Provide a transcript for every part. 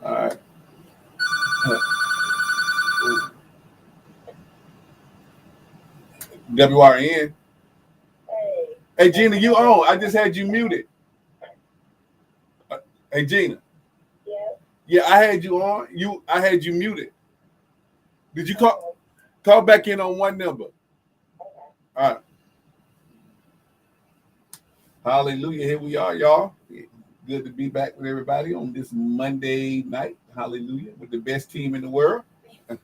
All right. WYRN. Hey, Gina, you on? I just had you muted. Hey, Gina. Yeah, I had you on. I had you muted. Did you call back in on one number? All right. Hallelujah. Here we are, y'all. Good to be back with everybody on this Monday night. Hallelujah. With the best team in the world. And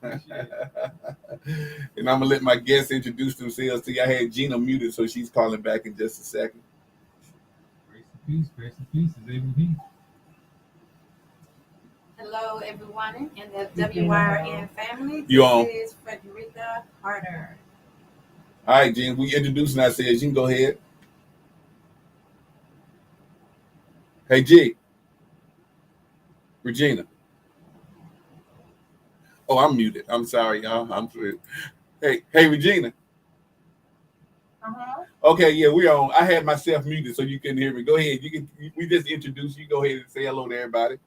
I'm going to let my guests introduce themselves to you. I had Gina muted, so she's calling back in just a second. Grace and peace is able to be. Hello, everyone in the WYRN family. You on? This is Frederica Carter. All right, Gina, we introducing ourselves. You can go ahead. Hey, G. Regina. Oh, I'm muted. I'm sorry, y'all. Hey, Regina. Okay, yeah, we're on. I had myself muted so you couldn't hear me. Go ahead. We just introduced you. Go ahead and say hello to everybody.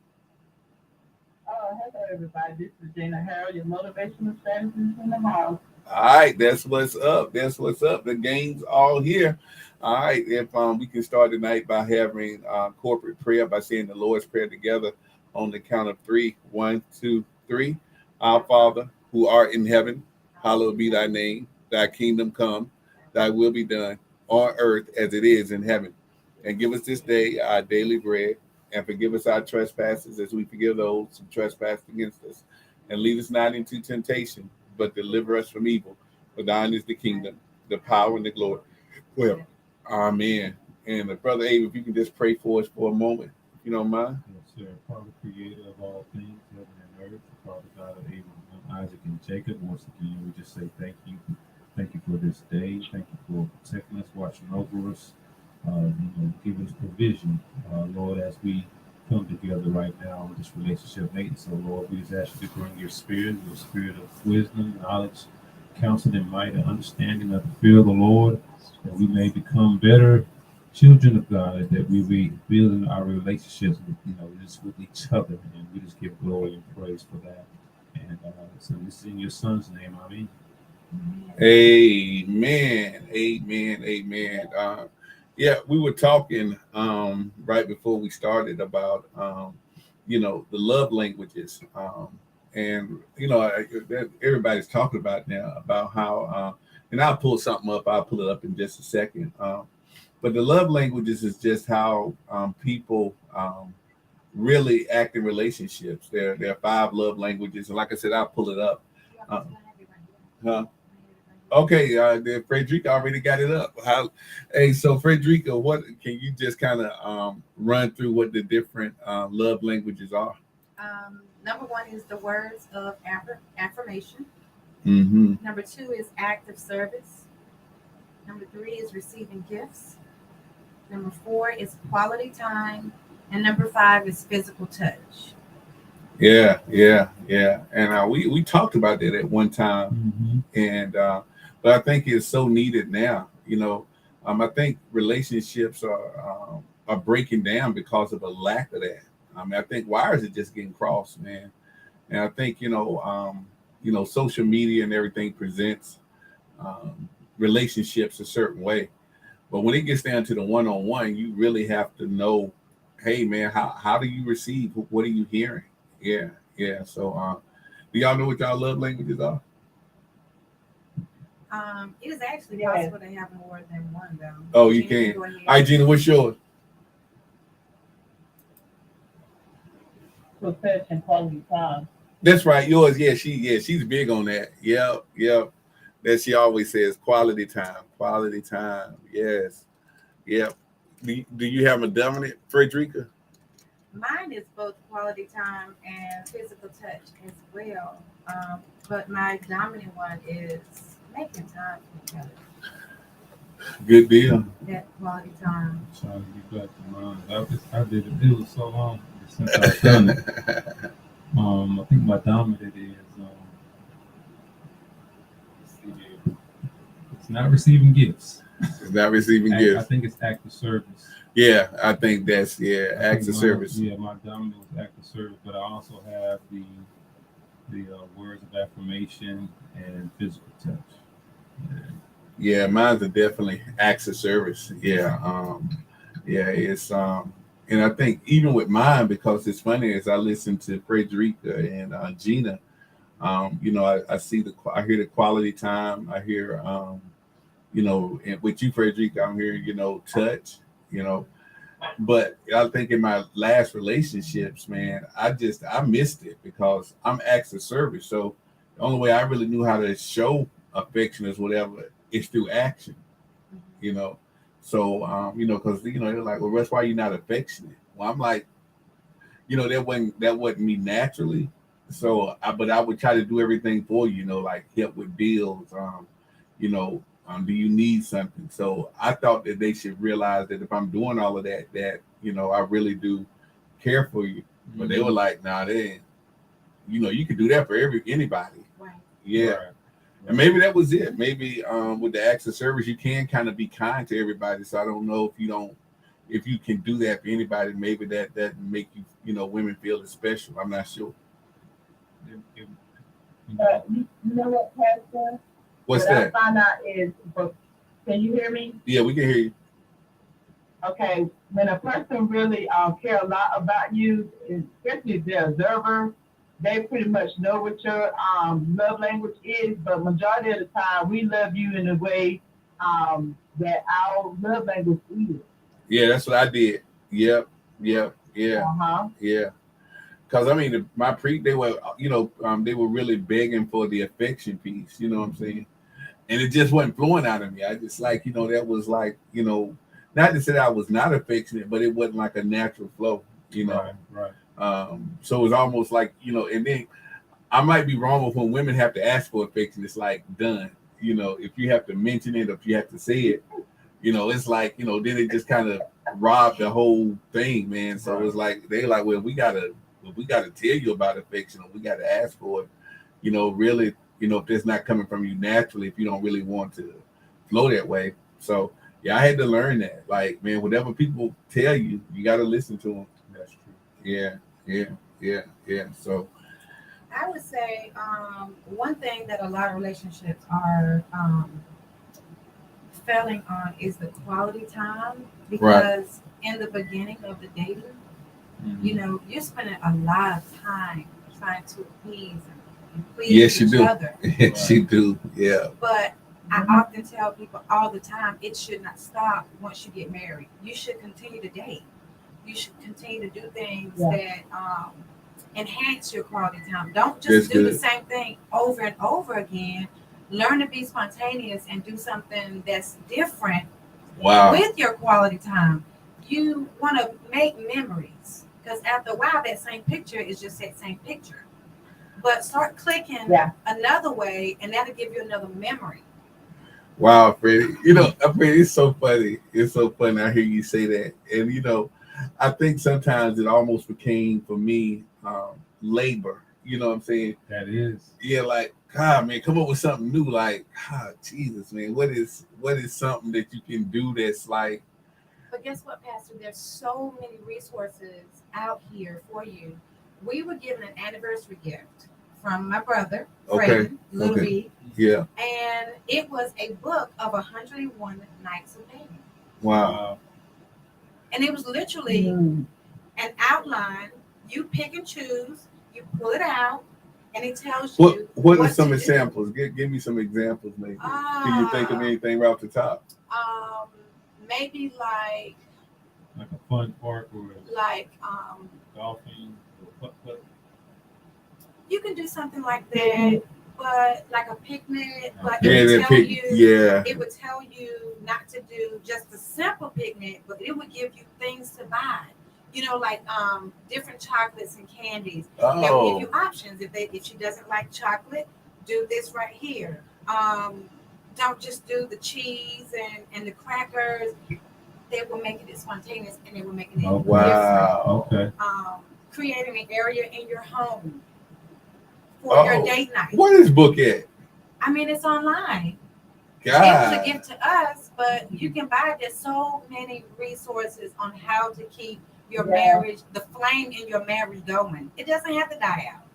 Hello, everybody. This is Gina Harrell, your motivational strategist in the house. All right, that's what's up. That's what's up. The gang's all here. All right, if we can start tonight by having corporate prayer by saying the Lord's Prayer together on the count of 3. 1, 2, 3. Our Father, who art in heaven, hallowed be thy name. Thy kingdom come, thy will be done on earth as it is in heaven. And give us this day our daily bread, and forgive us our trespasses as we forgive those who trespass against us. And lead us not into temptation, but deliver us from evil. For thine is the kingdom, the power, and the glory. Well, amen. And Brother Abe, if you can just pray for us for a moment, if you don't mind. Yes, sir. Father, creator of all things, heaven and earth, Father God of Abraham, Isaac, and Jacob, once again, we just say thank you. Thank you for this day. Thank you for protecting us, watching over us, giving us provision, Lord, as we come together right now in this relationship maintenance. So, Lord, we just ask you to bring your spirit of wisdom, knowledge, counsel, and might, and understanding of the fear of the Lord, that we may become better children of God, that we be building our relationships with each other, and we just give glory and praise for that. And so this is in your son's name, amen. Amen. Yeah, we were talking right before we started about the love languages, and everybody's talking about now about how and I'll pull something up. I'll pull it up in just a second. But the love languages is just how people really act in relationships. There are 5 love languages, and like I said, I'll pull it up. Huh? Okay, Frederica already got it up. So Frederica, what can you just kind of run through what the different love languages are? Number 1 is the words of affirmation. Mm-hmm. Number 2 is act of service. Number 3 is receiving gifts. Number 4 is quality time. And number 5 is physical touch. Yeah. And we talked about that at one time. Mm-hmm. And but I think it's so needed now. I think relationships are breaking down because of a lack of that. I think wires are just getting crossed, man. And I think social media and everything presents relationships a certain way, but when it gets down to the one-on-one, you really have to know, hey, man, how do you receive? What are you hearing? Yeah. So, do y'all know what y'all love languages are? It is actually possible to have more than one, though. Oh, you can. All right, Gina, what's yours? Touch and quality time. That's right, yours. Yeah, she's big on that. Yep. That she always says quality time. Yes. Yep. Do you have a dominant, Frederica? Mine is both quality time and physical touch as well. But my dominant one is making time for each other. Good deal. That quality time. Trying to get back to mine. I did it. It was so long since I've done it. I think my dominant is it's not receiving gifts. It's not receiving gifts. I think it's act of service. Yeah, I think that's I acts think of service. my dominant was act of service, but I also have the words of affirmation and physical touch. Yeah. Yeah, mine's are definitely acts of service. Yeah, it's and I think even with mine, because it's funny as I listen to Frederica and Gina, I see I hear the quality time. I hear and with you, Frederica, I'm hearing touch. You know, but I think in my last relationships, man, I missed it because I'm acts of service. So the only way I really knew how to show affection is whatever is through action. You know, so because they're like, well, that's why you're not affectionate. Well, I'm like, that wasn't me naturally. So, but I would try to do everything for you. Like help with bills. Do you need something? So I thought that they should realize that if I'm doing all of that, that I really do care for you. But they were like, nah, they ain't. You can do that for anybody. Right. Yeah. Right. And maybe that was it. Maybe with the acts of service, you can kind of be kind to everybody. So I don't know if you can do that for anybody. Maybe that make women feel it's special. I'm not sure. You know what, Pastor? What's what that? I found out is, can you hear me? Yeah, we can hear you. Okay, when a person really care a lot about you, especially if they're observer, they pretty much know what your love language is. But majority of the time, we love you in a way that our love language is. Yeah, that's what I did. Yep, yep, yeah, Uh-huh. yeah. Because I mean, they were they were really begging for the affection piece. You know what I'm saying? And it just wasn't flowing out of me. I just like that was like not to say that I was not affectionate, but it wasn't like a natural flow. Right. So it was almost like and then I might be wrong with when women have to ask for affection, it's like done. If you have to mention it, or if you have to say it, it's like then it just kind of robbed the whole thing, man. So it's like they like, well, we gotta tell you about affection, or we gotta ask for it. Really, if it's not coming from you naturally, if you don't really want to flow that way. So yeah, I had to learn that. Like, man, whatever people tell you, you got to listen to them. That's true. Yeah, yeah, yeah. So I would say one thing that a lot of relationships are failing on is the quality time because in the beginning of the dating, you're spending a lot of time trying to please yes, you each do. other. Yes, you do. Yeah. But I often tell people all the time, it should not stop once you get married. You should continue to date. You should continue to do things that enhance your quality time. Don't just do the same thing over and over again. Learn to be spontaneous and do something that's different with your quality time. You want to make memories because after a while, that same picture is just that same picture. But start clicking another way, and that'll give you another memory. Wow, Freddie. Freddie, it's so funny. It's so funny. I hear you say that, and I think sometimes it almost became for me labor. You know what I'm saying? That is. Yeah, like God, man, come up with something new. Like, God, Jesus, man, what is something that you can do that's like? But guess what, Pastor? There's so many resources out here for you. We were given an anniversary gift from my brother, friend, Little B. Yeah. And it was a book of 101 Nights of Dating. Wow. And it was literally an outline. You pick and choose, you pull it out, and it tells you. What are some examples? Give me some examples, maybe. Can you think of anything right off the top? Maybe like a fun park or like golfing or putt. You can do something like that, but like a picnic. But it would tell you not to do just a simple picnic, but it would give you things to buy. Like different chocolates and candies. Oh. They will give you options. If she doesn't like chocolate, do this right here. Don't just do the cheese and the crackers. They will make it spontaneous and they will make it different. Wow. Okay. Creating an area in your home for your date night. Where is this book at? I mean, it's online. It was a God. gift to us, but you can buy. There's so many resources on how to keep your marriage, the flame in your marriage going. It doesn't have to die out.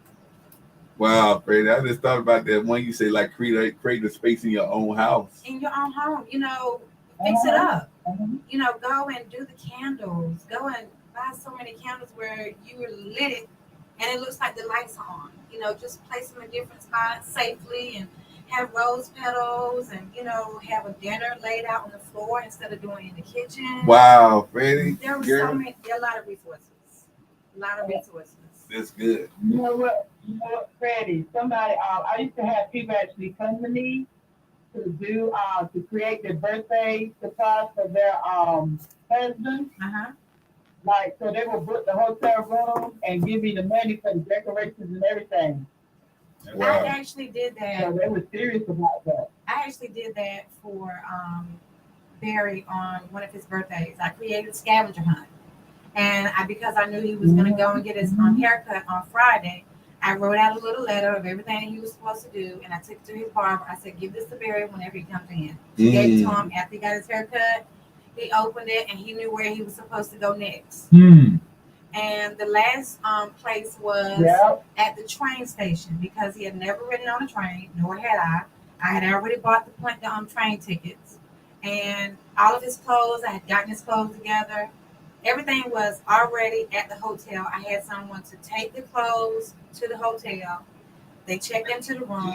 Wow, Freddie. I just thought about that one you say, like create a space in your own house. In your own home, fix it up. Go and do the candles. Go and buy so many candles where you lit it and it looks like the lights are on. Just place them in different spots safely and have rose petals and have a dinner laid out on the floor instead of doing it in the kitchen. Wow, Freddie. There were there are a lot of resources. A lot of resources. That's good. You know what, Freddie? Somebody, I used to have people actually come to me to do, to create their birthday surprise for their husband. Like, so they would book the hotel room and give me the money for the decorations and everything. Wow. I actually did that. So they were serious about that. I actually did that for Barry on one of his birthdays. I created a scavenger hunt. And because I knew he was going to go and get his haircut on Friday, I wrote out a little letter of everything he was supposed to do. And I took it to his barber. I said, give this to Barry whenever he comes in. Gave it to him after he got his haircut. He opened it and he knew where he was supposed to go next. And the last place was at the train station because he had never ridden on a train, nor had I. I had already bought the train tickets and all of his clothes. I had gotten his clothes together. Everything was already at the hotel. I had someone to take the clothes to the hotel. They checked into the room.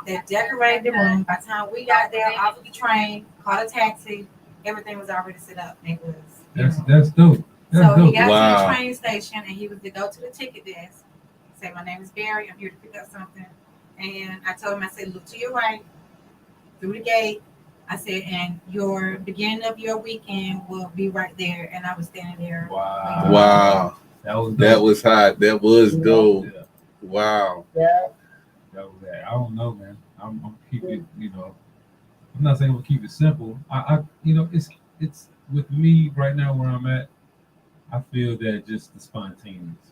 They decorated the room. By the time we got there, off of the train, caught a taxi, everything was already set up. It was that's dope. So he got to the train station and he was to go to the ticket desk. Say, my name is Barry. I'm here to pick up something. And I told him, I said, look to your right, through the gate. I said, and your beginning of your weekend will be right there. And I was standing there. Wow. That was hot. That was dope. Yeah. Wow. Yeah. That was that. I don't know, man. I'm keeping, I'm not saying we'll keep it simple. It's with me right now where I'm at. I feel that just the spontaneous.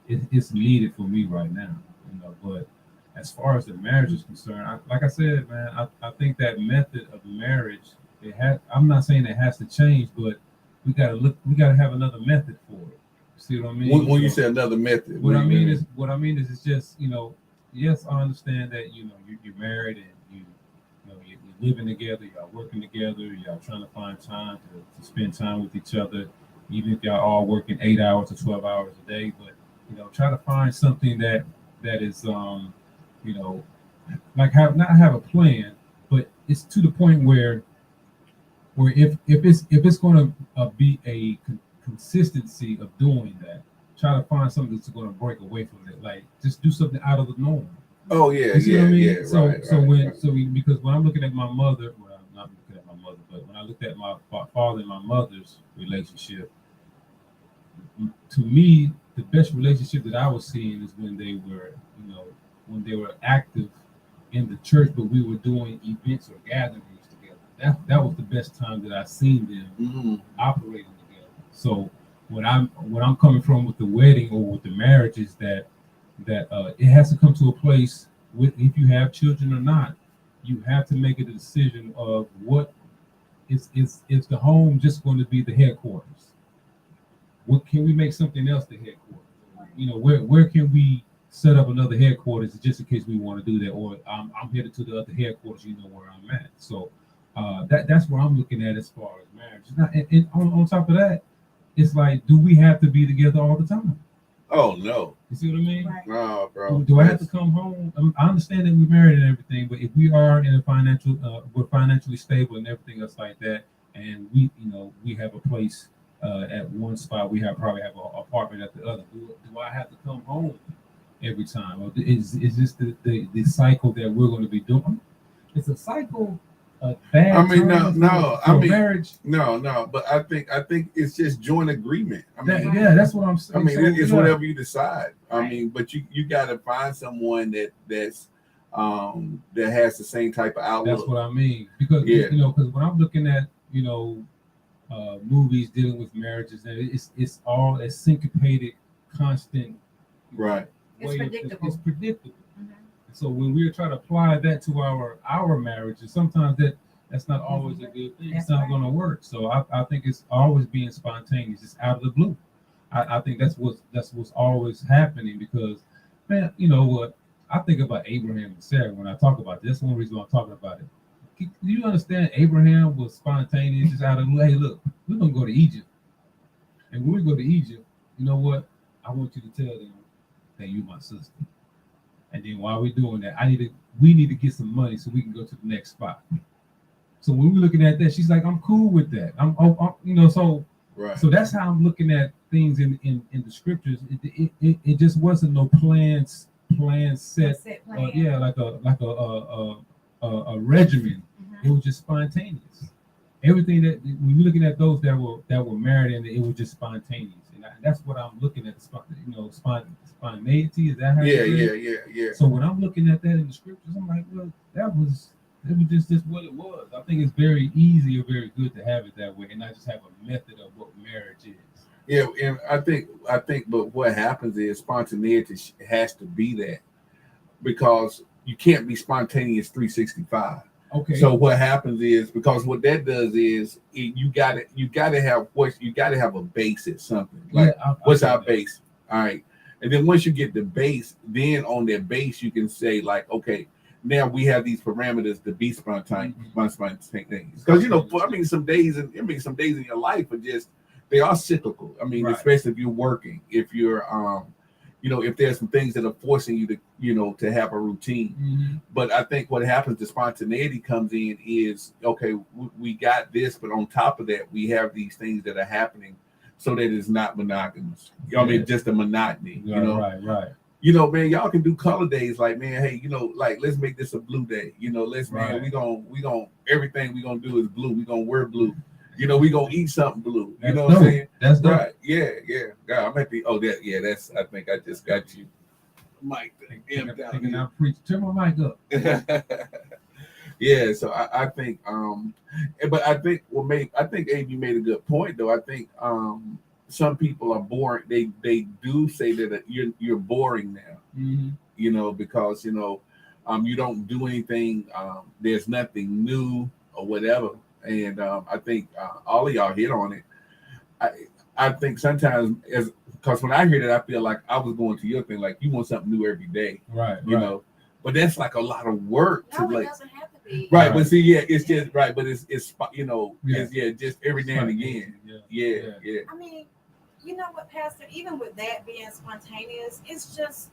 It's needed for me right now, But as far as the marriage is concerned, like I said, man, I think that method of marriage, I'm not saying it has to change, but we gotta have another method for it. See what I mean? When you say another method, what I mean is it's just yes, I understand that you're married and you're living together, y'all working together, y'all trying to find time to spend time with each other, even if y'all all working 8 hours or 12 hours a day. But try to find something that is like not have a plan, but it's to the point where if it's going to be a consistency of doing that, try to find something that's going to break away from it. Like just do something out of the norm. Oh yeah, you see what I mean? Right. Because when I'm looking at my mother, well, I'm not looking at my mother, but when I looked at my father and my mother's relationship, to me, the best relationship that I was seeing is when they were active in the church, but we were doing events or gatherings together. That was the best time that I seen them operating together. So what I'm coming from with the wedding or with the marriage is that it has to come to a place with, if you have children or not, you have to make a decision of what is the home just going to be the headquarters? What can we make something else the headquarters? Where can we set up another headquarters just in case we want to do that, or I'm headed to the other headquarters, where I'm at. So that's where I'm looking at as far as marriage. And on top of that, it's like, do we have to be together all the time? Oh no. You see what I mean? Right. No, bro. Do I have to come home? I understand that we're married and everything, but if we are in we're financially stable and everything else like that, and we have a place at one spot, we probably have an apartment at the other. Do I have to come home every time, or is this the cycle that we're going to be doing? It's a cycle. Marriage. No. But I think it's just joint agreement. That's what I'm saying. I mean, it's whatever you decide. Right. I mean, but you got to find someone that's that has the same type of outlook. That's what I mean. Because because when I'm looking at movies dealing with marriages, and it's all a syncopated, constant. Right. It's predictable. It's predictable. So when we're trying to apply that to our marriages, sometimes that's not always a good thing. It's That's not right. going to work. So I think it's always being spontaneous, just out of the blue. I think that's what's always happening because, man, you know what? I think about Abraham and Sarah when I talk about this. That's one reason why I'm talking about it. Do you understand? Abraham was spontaneous, just out of the blue. Hey, look, we're gonna go to Egypt, and when we go to Egypt, you know what? I want you to tell them that you're my sister. And then while we're doing that, we need to get some money so we can go to the next spot. So when we're looking at that, she's like, I'm cool with that. So Right. so that's how I'm looking at things in the scriptures. It just wasn't no plan set. Set plan. Yeah, like a regimen. It was just spontaneous. Everything that when you're looking at those that were married, and it was just spontaneous, and that's what I'm looking at. Spontaneity. Is that how? Yeah. So when I'm looking at that in the scriptures, I'm like, well, it was just what it was. I think it's very easy or very good to have it that way, and not just have a method of what marriage is. Yeah, and I think, but what happens is spontaneity has to be that because you can't be spontaneous 365. Okay. So what happens is because what that does is you got to have a base at something. Like what's our base? All right, and then once you get the base, then on that base you can say like, okay, now we have these parameters to be spontaneous. Because some days in your life are just they are cyclical. I mean, Right. especially if you're working, if you're if there's some things that are forcing you to to have a routine. Mm-hmm. But I think what happens, the spontaneity comes in is, okay, we got this, but on top of that, we have these things that are happening so that it's not monogamous. I mean, just a monotony, Right. Man, y'all can do color days like, man, hey, like, let's make this a blue day. Let's, man, we gonna, everything we gonna do is blue. We gonna wear blue. We gonna eat something blue. You know what I'm saying? That's dope. Right. Yeah. I'm happy. Oh, that's, I think I just got you. Mike, Thinking I preach. Turn my mic up. Yeah, so I think but I think Abe, you made a good point though. I think some people are boring. They do say that you're boring now. Mm-hmm. Because you don't do anything. There's nothing new or whatever. And I think all of y'all hit on it. I think sometimes because when I hear that, I feel like I was going to your thing, like you want something new every day, right? But that's like a lot of work No, to it like. doesn't have to be. Right, but see, it's just right, but it's it's just every now and again. Yeah. I mean, you know what, Pastor? Even with that being spontaneous, it's just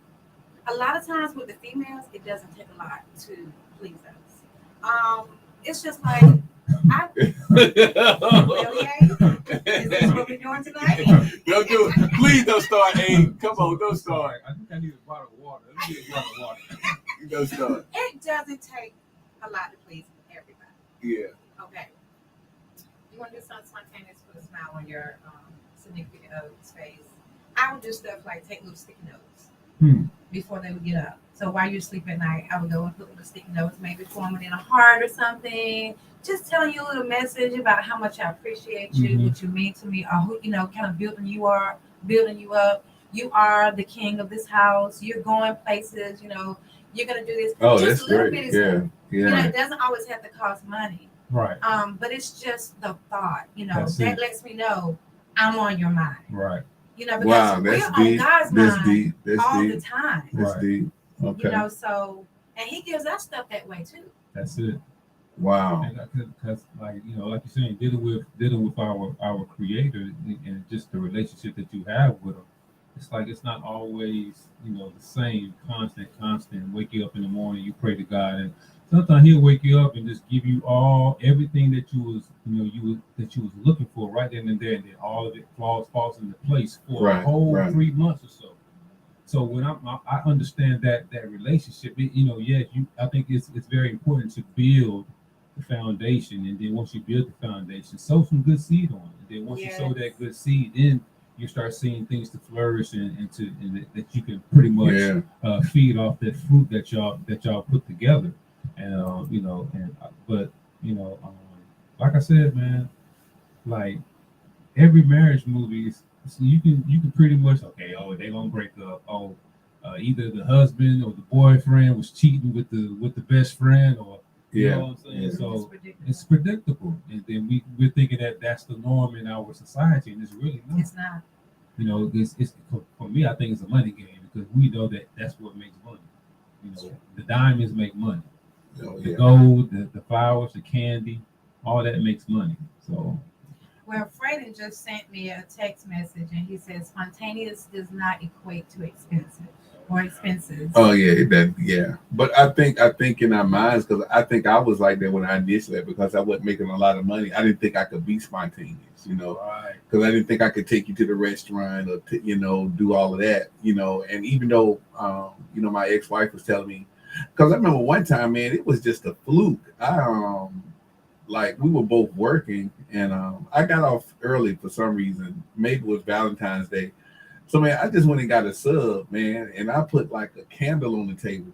a lot of times with the females, it doesn't take a lot to please us. It's just like really, is this what we're doing tonight? Don't do it. Please don't start, Abe. Come on, don't start. I think I need a bottle of water. Let me get a bottle of water. Don't start. It doesn't take a lot to please everybody. Yeah. Okay. You want to do something spontaneous, put a smile on your significant other's face. I would do stuff like take little sticky notes before they would get up. So while you're asleep at night, I would go and put little sticky notes, maybe form it in a heart or something. Just telling you a little message about how much I appreciate you, what you mean to me, or who, kind of building you up. You are the king of this house. You're going places, you're gonna do this. Oh, just that's great. Yeah. It doesn't always have to cost money. Right. But it's just the thought, That's that it. lets me know I'm on your mind. Right. Because Wow, we're that's on deep. God's That's mind deep. That's all deep. the time. That's Right. deep. Okay. So, and he gives us stuff that way too. That's it. Wow. Because like you're saying, dealing with our Creator and just the relationship that you have with Him, it's like it's not always the same constant. Wake you up in the morning, you pray to God, and sometimes He'll wake you up and just give you everything that you was looking for right then and there, and then all of it falls into place for a whole 3 months or so. So when I understand that relationship, I think it's very important to build the foundation, and then once you build the foundation, sow some good seed on it. And then once you sow that good seed, then you start seeing things to flourish and that you can pretty much feed off that fruit that y'all put together. And like I said, man, like every marriage movie is, so you can pretty much they gonna break up. either the husband or the boyfriend was cheating with the best friend, or you know Yeah. what I'm saying. Yeah. So predictable. it's predictable, and then we're thinking that that's the norm in our society, and it's really not. It's not. You know, it's for me. I think it's a money game because we know that that's what makes money. You know, the diamonds make money. Oh, The yeah. gold, the flowers, the candy, all that makes money. So Well, Freddie just sent me a text message and he says spontaneous does not equate to expensive or expenses. Oh yeah, yeah. But I think in our minds, because I think I was like that when I initially, because I wasn't making a lot of money. I didn't think I could be spontaneous, right, because I didn't think I could take you to the restaurant or do all of that, And even though my ex-wife was telling me, because I remember one time, man, it was just a fluke. Like we were both working, and I got off early for some reason. Maybe it was Valentine's Day. So man, I just went and got a sub, man, and I put like a candle on the table.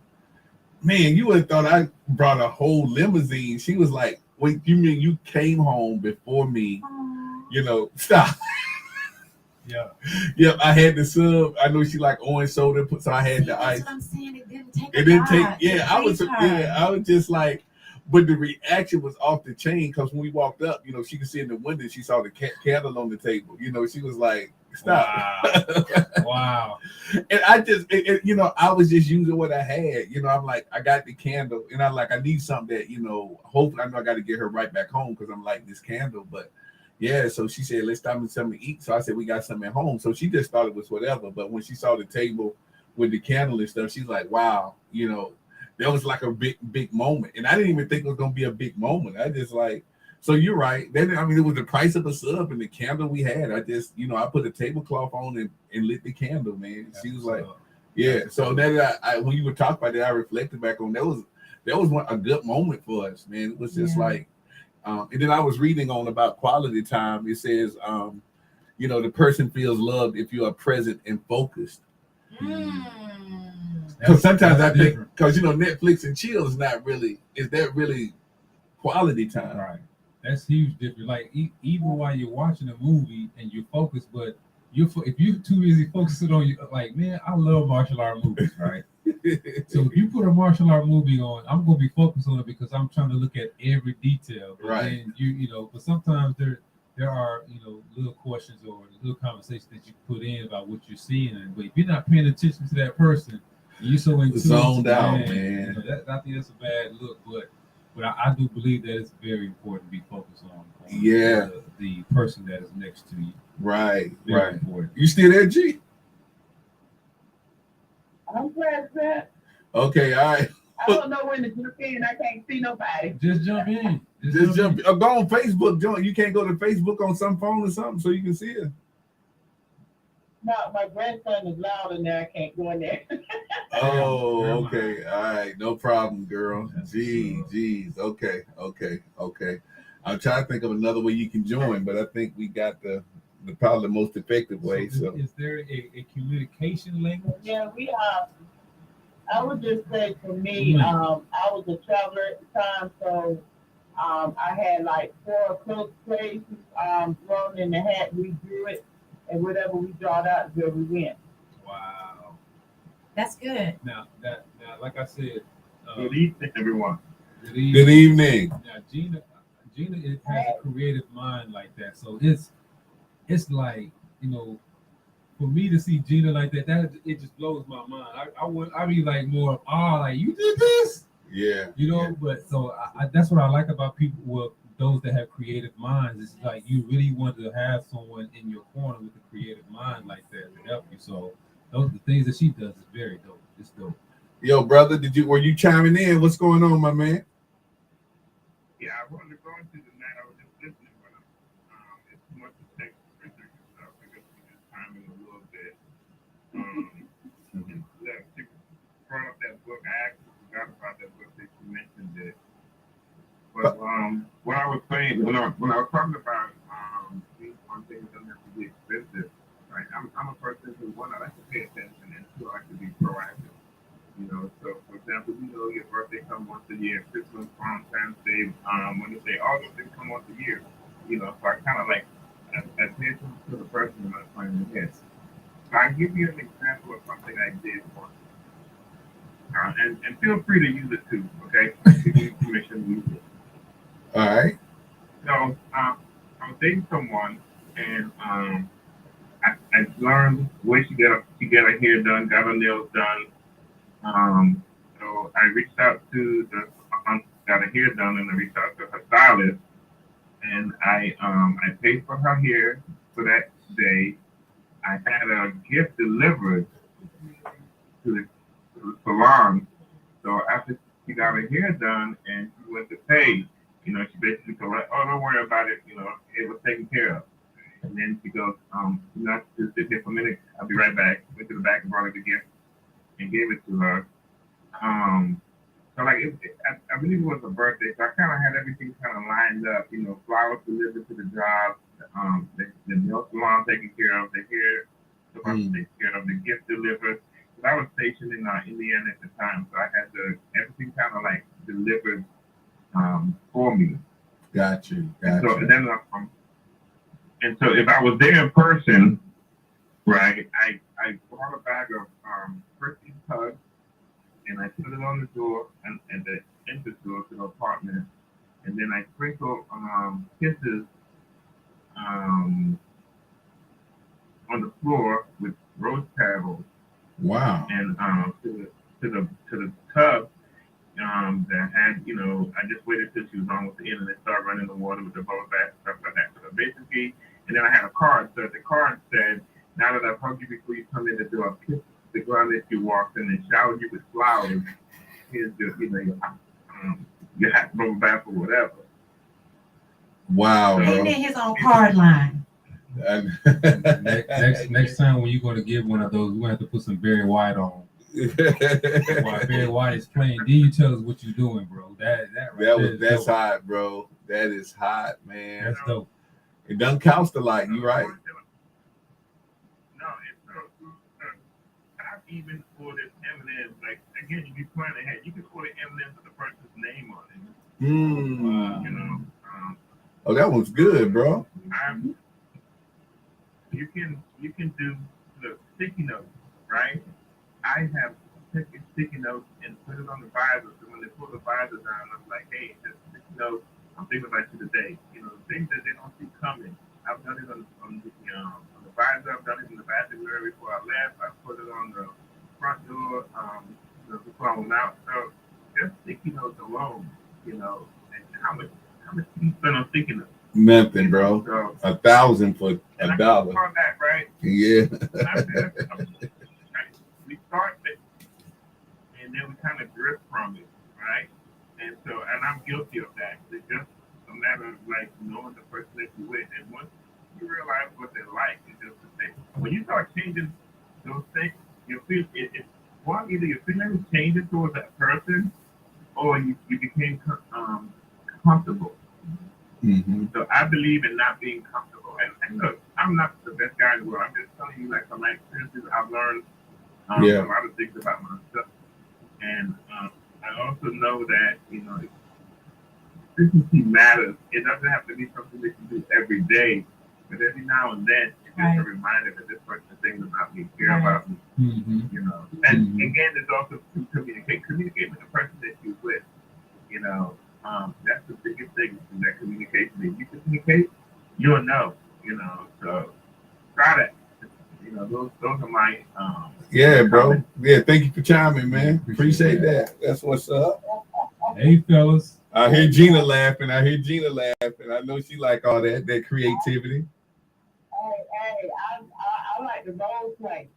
Man, you would have thought I brought a whole limousine. She was like, "Wait, you mean you came home before me?" Stop. yeah, Yep, I had the sub. I know she like orange soda, so I had See, the that's ice. what I'm saying. It didn't take It a didn't take. lot. Yeah, It I was. pleased her. Yeah, I was just like, but the reaction was off the chain because when we walked up, she could see in the window. She saw the candle on the table. She was like, "Stop." wow, wow, And I just, I was just using what I had. I'm like, I got the candle, and I need something that, hopefully, I know I got to get her right back home because I'm like this candle. But yeah, so she said, let's stop and something to eat. So I said, we got something at home. So she just thought it was whatever. But when she saw the table with the candle and stuff, she's like, wow, that was like a big, big moment. And I didn't even think it was going to be a big moment. I just like, so you're right. Then it was the price of a sub and the candle we had. I just, I put a tablecloth on and lit the candle, man. She was like, yeah. So that I when you were talking about that, I reflected back on that was a good moment for us, man. It was just like, and then I was reading on about quality time. It says, the person feels loved if you are present and focused. Because sometimes I think, because Netflix and chill is that really quality time? Right. That's huge difference. Like even while you're watching a movie and you're focused, but if you're too busy focusing on you, like man, I love martial art movies, right? So if you put a martial art movie on, I'm gonna be focused on it because I'm trying to look at every detail. But right. Then but sometimes there are little questions or little conversations that you put in about what you're seeing, but if you're not paying attention to that person, you're so zoned out, man. I think that's a bad look, but I do believe that it's very important to be focused on the person that is next to you. Right, very important. You still there, G? I'm present. Okay, all right. I don't know when to jump in. I can't see nobody. Just jump in. Just jump in. Go on Facebook, John. You can't go to Facebook on some phone or something so you can see it. No, my grandson is loud in there. I can't go in there. Oh, okay. All right. No problem, girl. Jeez. Okay. I'm trying to think of another way you can join, but I think we got the probably the most effective way. So is there a communication language? Yeah, we are. I would just say for me, I was a traveler at the time, so I had like 4 close places thrown in the hat. We drew it, and whatever we drawed out is where we went. Wow, that's good. Now, like I said, good evening, everyone. Good evening. Now, Gina has a creative mind like that, so it's like for me to see Gina like that it just blows my mind. I be like more of like you did this, But so that's what I like about people. Well, those that have creative minds, it's like you really want to have someone in your corner with a creative mind like that to help you. So those the things that she does is very dope. It's dope. Yo, brother, were you chiming in? What's going on, my man? Yeah, I wasn't going to tonight. I was just listening, but it's too much to take pictures and stuff. I guess we just time in a little bit. To front up that book, I actually forgot about that book that you mentioned it. But what I was saying when I was talking about these one things don't have to be expensive, right? I'm a person who one, I like to pay attention, and two, I like to be proactive. So for example, your birthday comes once a year, Christmas, Valentine's Day, when they say all those things come once a year, so I kind of like I pay attention to the person I'm playing with. So I give you an example of something I I did once. And feel free to use it too, okay? Give you permission to use it. All right. So I was dating someone, and I learned where she get her hair done, got her nails done. So I reached out to got her hair done, and I reached out to her stylist, and I paid for her hair for that day. I had a gift delivered to the salon. So after she got her hair done and she went to pay, she basically told her, "Oh, don't worry about it. It was taken care of." And then she goes, just sit here for a minute. I'll be right back." Went to the back and brought her the gift and gave it to her. So like, I believe it was a birthday, so I kind of had everything kind of lined up. Flowers delivered to the job, the nail salon taken care of, the hair taken care of, the gift delivered. Because I was stationed in Indiana at the time, so I had everything kind of like delivered for me. Got you. And so if I was there in person, right, I brought a bag of Christie's hugs, and I put it on the door and the entrance door to the apartment, and then I sprinkled kisses on the floor with rose petals. Wow. And to the tub that had, I just waited till she was almost the end, and they started running the water with the bubble bath and stuff like that. So basically, and then I had a card. So the card said, "Now that I've hugged you before you come in the door, I've kissed the ground that you walked in and showered you with flowers. Here's your hat, bubble bath, or whatever." Wow. He Bro. did his own card line. Next time when you're gonna give one of those, we're gonna have to put some Barry White on. While Barry White is playing, then you tell us what you're doing, bro. That's hot, bro. That is hot, man. That's dope. It doesn't cost a lot. You right. No, I've even ordered M&M's. Like, again, you be planning ahead. You can order M&M's with the person's name on it. Oh, that one's good, bro. You can do the sticky notes, right? I have taken sticky notes and put it on the visor. So when they pull the visor down, I'm like, "Hey, this sticky note, I'm thinking about you today." Things that they don't see coming. I've done it on the visor. I've done it in the bathroom area before I left. I put it on the front door before I went out. So just sticky notes alone, and how much do you spend on sticky notes? Nothing, bro. So, 1,000 for $1. On that, right? Yeah. We start it, and then we kind of drift from it, right? And I'm guilty of that. It's just a matter of like knowing the person that you're with, and once you realize what they're like, it's just the thing. When you start changing those things, you feel it's one, either your feelings changing towards that person, or you became comfortable. Mm-hmm. So I believe in not being comfortable. And look, I'm not the best guy in the world. I'm just telling you, like, from my experiences, I've learned a lot of things about myself. And I also know that, consistency matters. It doesn't have to be something that you do every day, but every now and then, it's just a reminder that this person is thinking about me, care about me. Mm-hmm. And again, it's also to communicate with the person that you're with. That's the biggest thing in that communication. If you communicate, you'll know. So try that. Those are my yeah, bro. comments. Yeah, thank you for chiming, man. Appreciate that. That's what's up. Hey, fellas. I hear Gina laughing. I know she like all that creativity. Hey, I like the role play.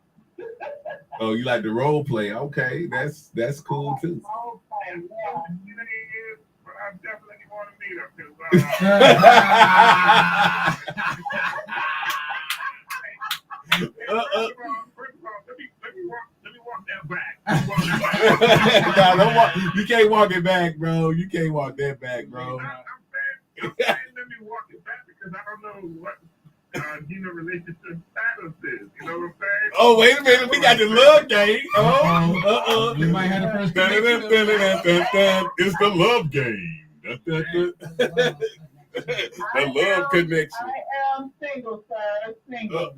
Oh, you like the role play? Okay, that's cool too. Role play, yeah. But I definitely want to meet her First of all, let me walk that back. No, you can't walk it back, bro. You can't walk that back, bro. I'm saying let me walk it back because I don't know what relationship status is. You know what I'm saying? Oh, wait a minute. We got the love game. We might have the first It's the love game. The love connection. I'm single, sir. Single.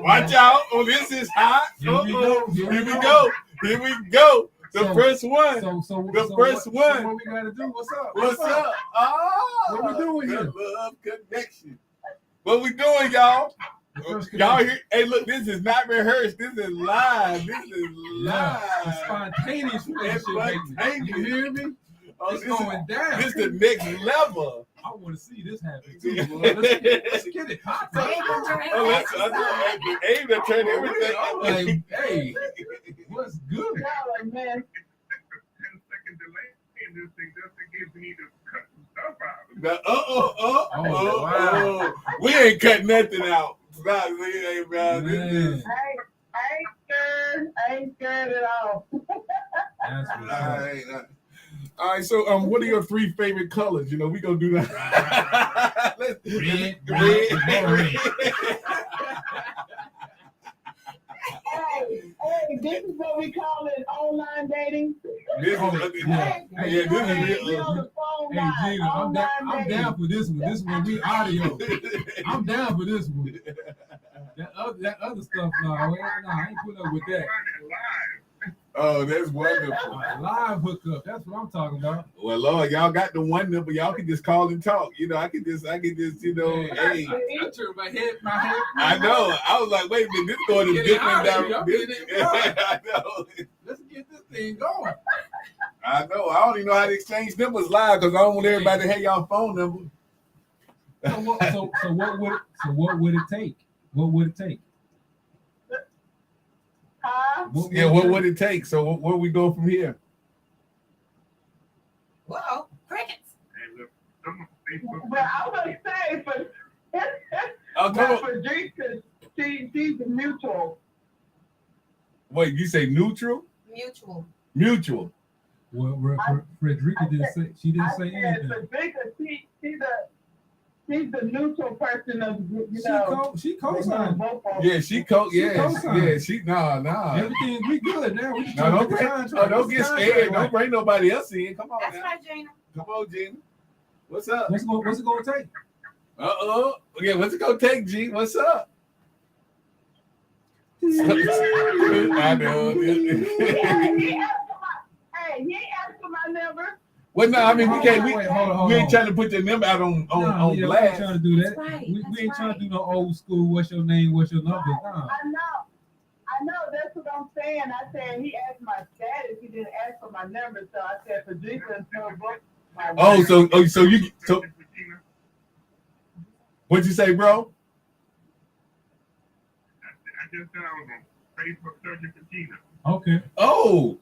Watch out. Oh, this is hot. Here we go. Here we go. Here we go. The So- first one. The first one. So what we gotta do? What's up? What's up? Oh, What we doing here? the love connection. What we doing, y'all? The first Y'all connection. hear? Hey, look, this is not rehearsed. This is live. This is Yeah, live. it's spontaneous relationship, baby. You hear me? Oh, It's this is- going down. This the next level. I want to see this happen too, boy. Let's get it hot. Oh, let's aim to turn everything. I'm like, hey, what's good? Y'all like, man, 10-second delay in this thing just in case we need to cut some stuff out. Oh, wow. We ain't cutting nothing out. Nah, we ain't, man. This is- I ain't scared at all. That's what's up. All right, so what are your 3 favorite colors? You know, we gonna do that. Red. Hey, this is what we call it online dating. This Oh, is yeah. yeah, this is We real. on the phone Hey, line, Gina, I'm down. online I'm dating. down for this one. This one we audio. I'm down for this one. That other stuff, no, I ain't put up with that. Oh, that's wonderful. Live hookup. That's what I'm talking about. Well, Lord, y'all got the one number. Y'all can just call and talk. You know, I can just, you know, hey. I turned my head. I know. I was like, wait a minute, this going to Get it different out of here. direction. I'm getting it I know. Let's get this thing going. I know. I don't even know how to exchange numbers live because I don't want everybody to have y'all phone number. So what would it take? What would it take? Huh? What would it take? So where we go from here? Whoa, crickets. Hey, look, some of Facebook. But I would say for Oh, come now on. for Drika, she's a mutual. Wait, you say neutral? Mutual. Mutual. Well, Frederica didn't say. She didn't I say said anything. for Drika, she's the neutral person of the group, you She know. co-signed. Yeah, she co-signed. yeah, she nah. Everything we good now. We just No, trying to don't get the bring, contract. don't get scared. Don't bring nobody else in. Come on That's now. right, Gina. Come on, Gina. What's up? What's it gonna take? Yeah, what's it gonna take, G? What's up? I know. Hey, he asked for my number. Well, no, I mean we can't. Wait, hold on. We ain't trying to put your number out on We ain't blast. trying to do that. That's right, We that's ain't trying to right. do no old school. What's your name? What's your number? Nah. I know, that's what I'm saying. I said he asked my status, he didn't ask for my number, so I said for Drika and Oh, so you what'd you say, bro? I just said I was on Facebook searching for Gina. Okay. Oh,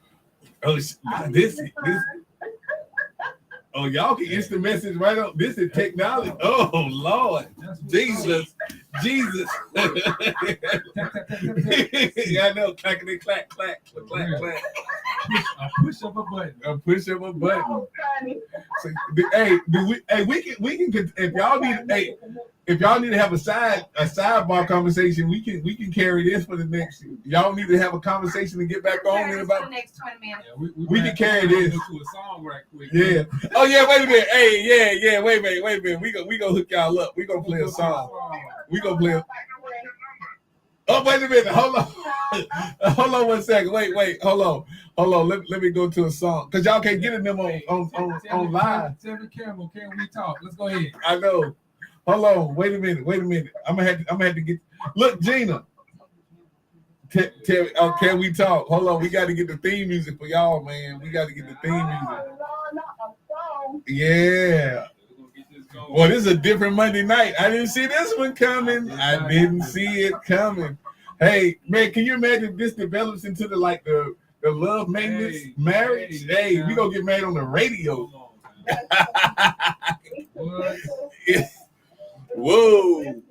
this. Oh, y'all can instant message right up. This is technology. Oh Lord, That's what's Jesus. Tap, tap, tap, tap, tap. Yeah, I know. Clackety clack, clack, clack, clack. Push up a button. Push up a button. No, funny. So, hey, we can if y'all need to have a sidebar conversation, we can carry this for the next. Y'all need to have a conversation to get back on in For about. the next 20 minutes. Yeah, We can carry this. Go to a song right quick. Yeah. Oh yeah. Wait a minute. Hey. Yeah. Wait a minute. We gonna hook y'all up. We gonna play a song. We gonna play. Oh wait a minute. Hold on. Hold on 1 second. Wait. Hold on. Let me go to a song because y'all can't get a them on live. Tell me, Campbell, can we talk? Let's go ahead. I know. Hold on. Wait a minute. I'm gonna have to get. Look, Gina. Can we talk? Hold on. We got to get the theme music for y'all, man. We got to get the theme music. Yeah. Well, this is a different Monday night. I didn't see this one coming. I didn't see it coming. Hey, man, can you imagine if this develops into the love maintenance marriage? Hey, we gonna get married on the radio. Whoa.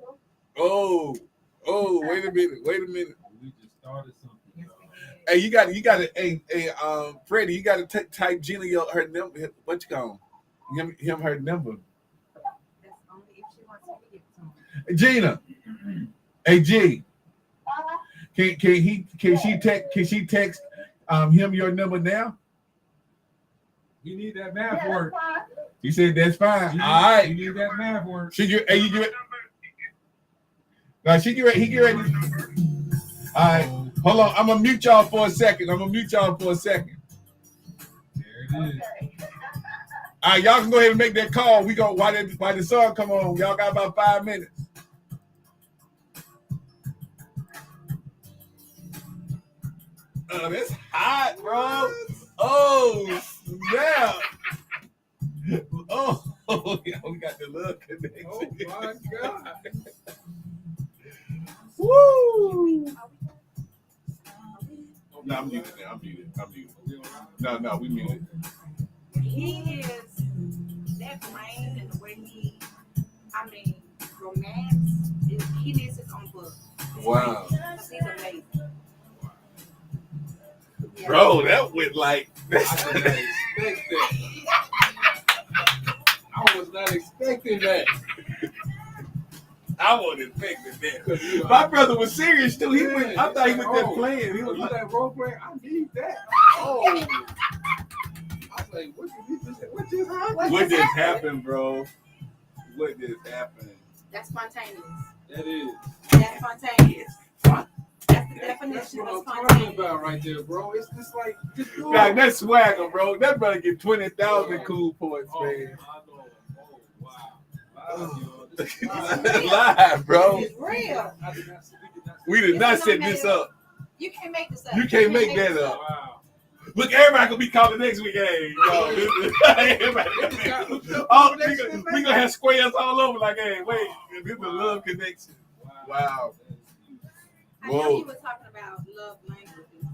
Oh, wait a minute. We just started something. Hey, you got to Freddie, you got to type Gina her number. What you call him her number. That's only if she wants me to give it to him. Gina. Hey G. Can she text him your number now? We need that math work. He said that's fine. All You right. need that math work. Should you? Hey, you Now he get ready. All right, hold on. I'm gonna mute y'all for a second. There it is. Okay. All right, y'all can go ahead and make that call. We go while the song come on. Y'all got about 5 minutes. Oh, that's hot, bro. Oh, yeah. Oh, yeah, we got the love connection. Oh my God. Woo. No, I'm muted now. I'm muted. No, we muted. He is that brain and the way romance, he needs his own book. Wow. He's amazing. Yeah. Bro, that went like. I did not expect that. I was not expecting that. I wasn't expecting that. My brother was serious too. He went. I thought he was there playing. He was like, that role play. I need that. Oh. I was like, what just happened? What just happened, bro? What just happened? That's spontaneous. That is. That's spontaneous. That's the That's definition what of I'm talking spontaneous. about right there, bro. It's just like, just do Like it. that's swagger, bro. That brother get 20,000 cool points, Oh, man. I know. Oh, wow. Live, bro. It's real. We did not set this up. You can't make this up. You can't make that up. Wow. Look, everybody gonna be calling next week. Hey, yo, everybody. Oh, we gonna have squares all over. Like, hey, wait, this is a love connection. Wow. I know Whoa. you were talking about love languages.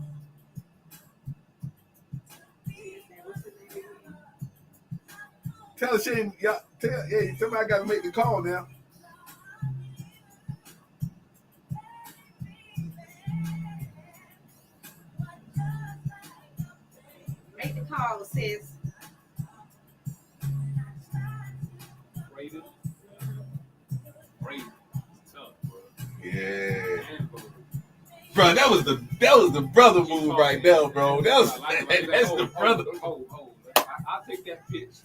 What's the name? Tell Shane, y'all, hey, somebody got to make the call now. Make the call, sis. Rated. Tough, bro. Yeah. Bro, that was the brother move right there, bro. That's the brother. I'll take that pitch.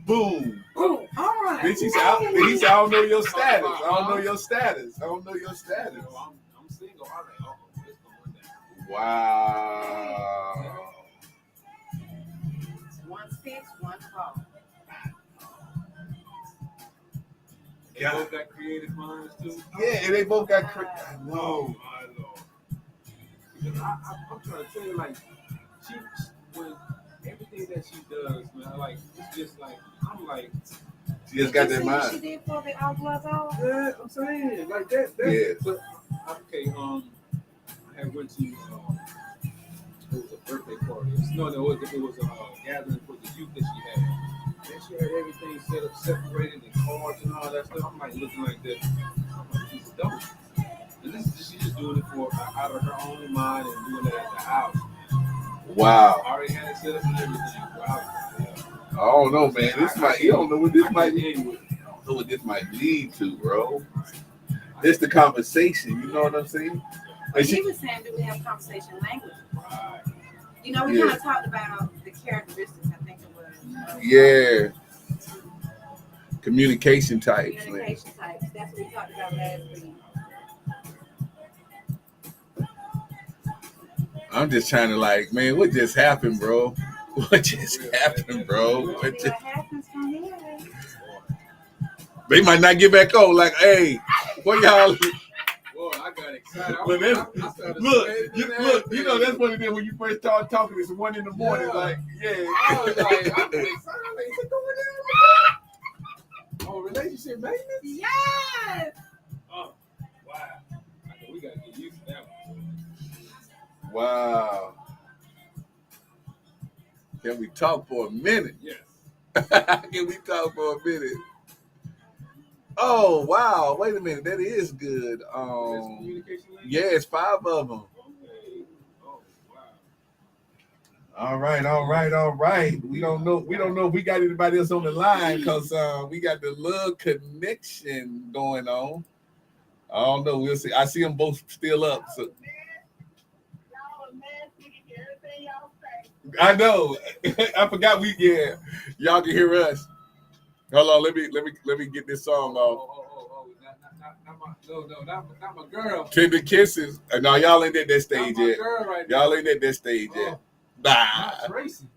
Boom. Oh, all right. Bitch, he said, I don't know your status. I don't know your status. I'm single. All right. It's going down. Wow. One pitch, one call. They both got creative minds too. Yeah, and they both got. Whoa, my lord. Because I'm trying to tell you, like, she when everything that she does, man, like, it's just like, I'm like, She just got You that see what she mind. did for the outlaws off? yeah, I'm saying, like that. Yeah. But okay, I had went to it was a birthday party. It was a gathering for the youth that she had. And she had everything set up, separated, and cards and all that stuff. I'm like looking like that. I'm like, she's dope. And she's just doing it for out of her own mind and doing it at the house. Wow. I already had it set up and everything. Wow. Yeah. I don't know, man. This might. You don't know what this might. be. You don't know what this might lead to, bro. It's the conversation. You know what I'm saying? But And she she, was saying, do we have conversation language? Right. You know, we Yeah. kind of talked about the characteristics, I think it was. yeah. Communication types, man. Communication types. That's what we talked about last week. I'm just trying to like, man, what just happened, bro? What just happened, bro? See What what just, happens from here. they might not get back on. Like, hey, what y'all? Whoa, I got excited. But then, I started look, sweating you, and look, you know everything. that's what it is when you first start talking. It's 1 a.m. Yeah. Like, yeah. I was like, I'm excited. Is it going down? Oh, relationship maintenance? Yes! Oh, wow. Okay, we gotta get used to that one. Wow. Can we talk for a minute? Yes. Can we talk for a minute? Oh wow! Wait a minute, that is good. That's communication language? Yeah, it's 5 of them. Okay. Oh, wow. All right. We don't know if we got anybody else on the line because we got the love connection going on. I don't know. We'll see. I see them both still up. So Y'all are nasty. Everything y'all say. I know. I forgot y'all can hear us. Hold on, let me get this song off. Oh. not my girl. Tender kisses. No, y'all ain't at that Not stage my yet. girl right Y'all now. ain't at that stage yet. Oh, Nah. not Tracy.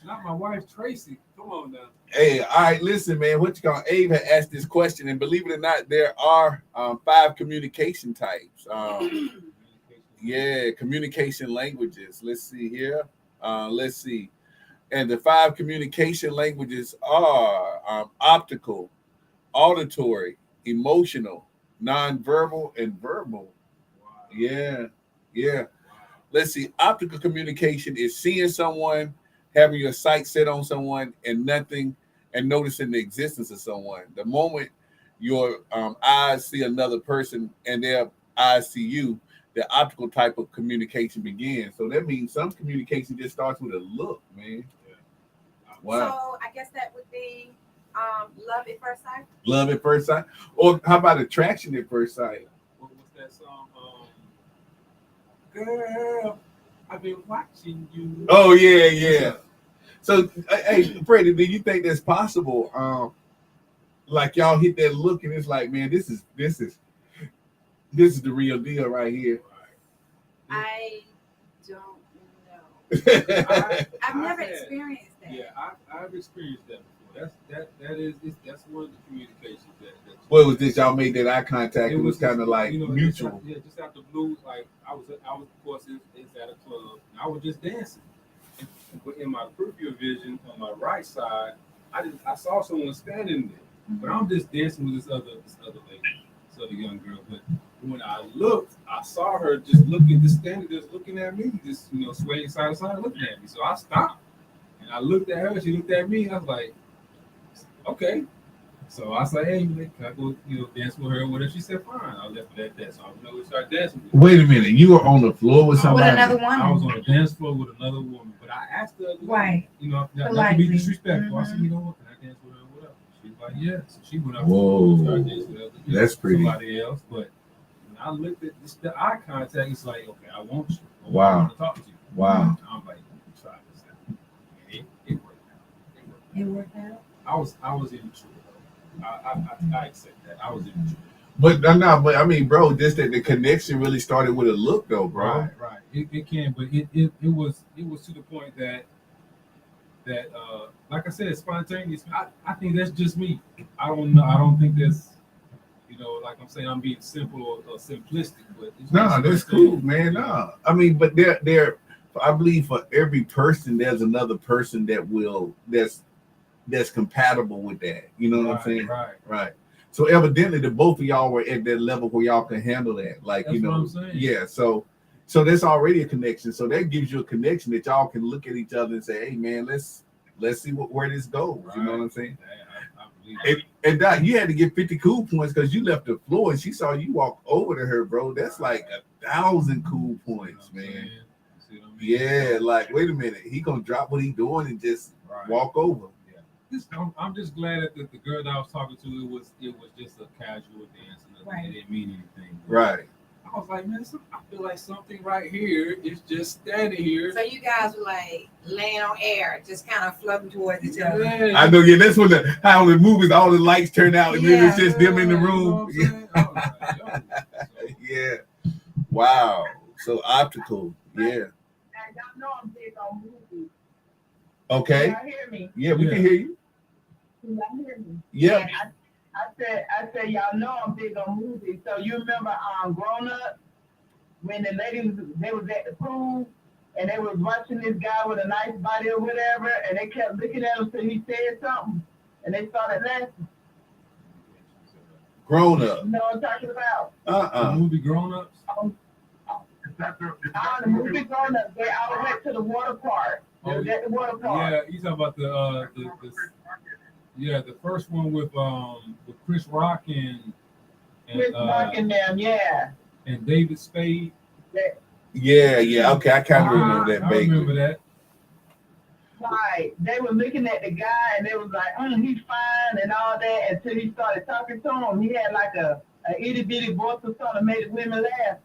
Not my wife Tracy. Come on now. Hey, all right, listen, man. What you call Abe had asked this question, and believe it or not, there are 5 communication types. Yeah, communication languages. Let's see here. Let's see. And the 5 communication languages are optical, auditory, emotional, nonverbal, and verbal. Wow. Yeah, yeah. Wow. Let's see. Optical communication is seeing someone, having your sight set on someone, and noticing the existence of someone. The moment your eyes see another person and their eyes see you, the optical type of communication begins. So that means some communication just starts with a look, man. Wow. So I guess that would be love at first sight. Love at first sight, or how about attraction at first sight? What was that song? Girl, I've been watching you. Oh yeah. So hey, Freddie, do you think that's possible? Like y'all hit that look and it's like, man, this is the real deal right here. I don't know. I've never experienced that. Yeah, I've experienced that before. That's one of the communications that What was this? Y'all made that eye contact. It was kind of like mutual. Just out the blue. Like I was of course it's at a club. And I was just dancing. But in my peripheral vision on my right side, I saw someone standing there. But I'm just dancing with this other lady, this other young girl. But when I looked, I saw her just standing there, looking at me, just swaying side to side, looking at me. So I stopped and I looked at her. She looked at me. I was like, okay. So I said, hey, can I go, dance with her or whatever? She said, fine. I left it at that. So we started dancing. Wait a minute, you were on the floor with somebody? With another woman. I was on the dance floor with another woman, but I asked her, right? Not to be disrespectful. I said, what, can I dance with her or whatever? She was like, yeah. So she went up and started dancing with that's pretty. Somebody else. But when I looked at the eye contact, it's like, okay, I want you. I want to talk to you. Wow. I'm like, try this out. And it worked out. It worked out. I was immature. I accept that. I was immature. But I mean, bro, just that the connection really started with a look, though, bro. Right. It can, but it was to the point that like I said, spontaneous. I think that's just me. I don't know. I don't think that's like I'm saying, I'm being simple or simplistic. But no, that's cool, man. No, I mean, but there. I believe for every person, there's another person that's compatible with that. You know what I'm saying? Right. So evidently, the both of y'all were at that level where y'all can handle that. Like, that's what I'm saying. Yeah. So there's already a connection. So that gives you a connection that y'all can look at each other and say, hey, man, let's see where this goes. Right. You know what I'm saying? I believe and Doc, you had to get 50 cool points because you left the floor and she saw you walk over to her, bro. That's like 1,000 cool points, man. Yeah, like, wait a minute. He going to drop what he doing and just walk over. I'm just glad that the girl that I was talking to, it was just a casual dance. And it didn't mean anything. Right. I was like, man, I feel like something right here is just standing here. So you guys were like laying on air, just kind of floating towards each other. Yeah. I know, that's when how the movies, all the lights turn out and then it's just them in the room. Yeah. Wow. So optical. Yeah. And y'all know I'm big on movies. Okay. Y'all hear me? Yeah, we can hear you. Can y'all hear me? Yeah. I said, y'all know I'm big on movies. So you remember Grown Up when the ladies they was at the pool and they was watching this guy with a nice body or whatever, and they kept looking at him till he said something, and they started laughing. Grown Up. You know what I'm talking about? The movie Grown Ups. The movie Grown Up. They all went to the water park. They was at the water park. Yeah, you talking about the first one with Chris Rock and Chris Rock and them, yeah. And David Spade. Yeah. Okay, I kind of remember that. I remember that. Right. They were looking at the guy and they was like, he's fine and all that until he started talking to him. He had like a itty bitty voice or something, made the women laugh.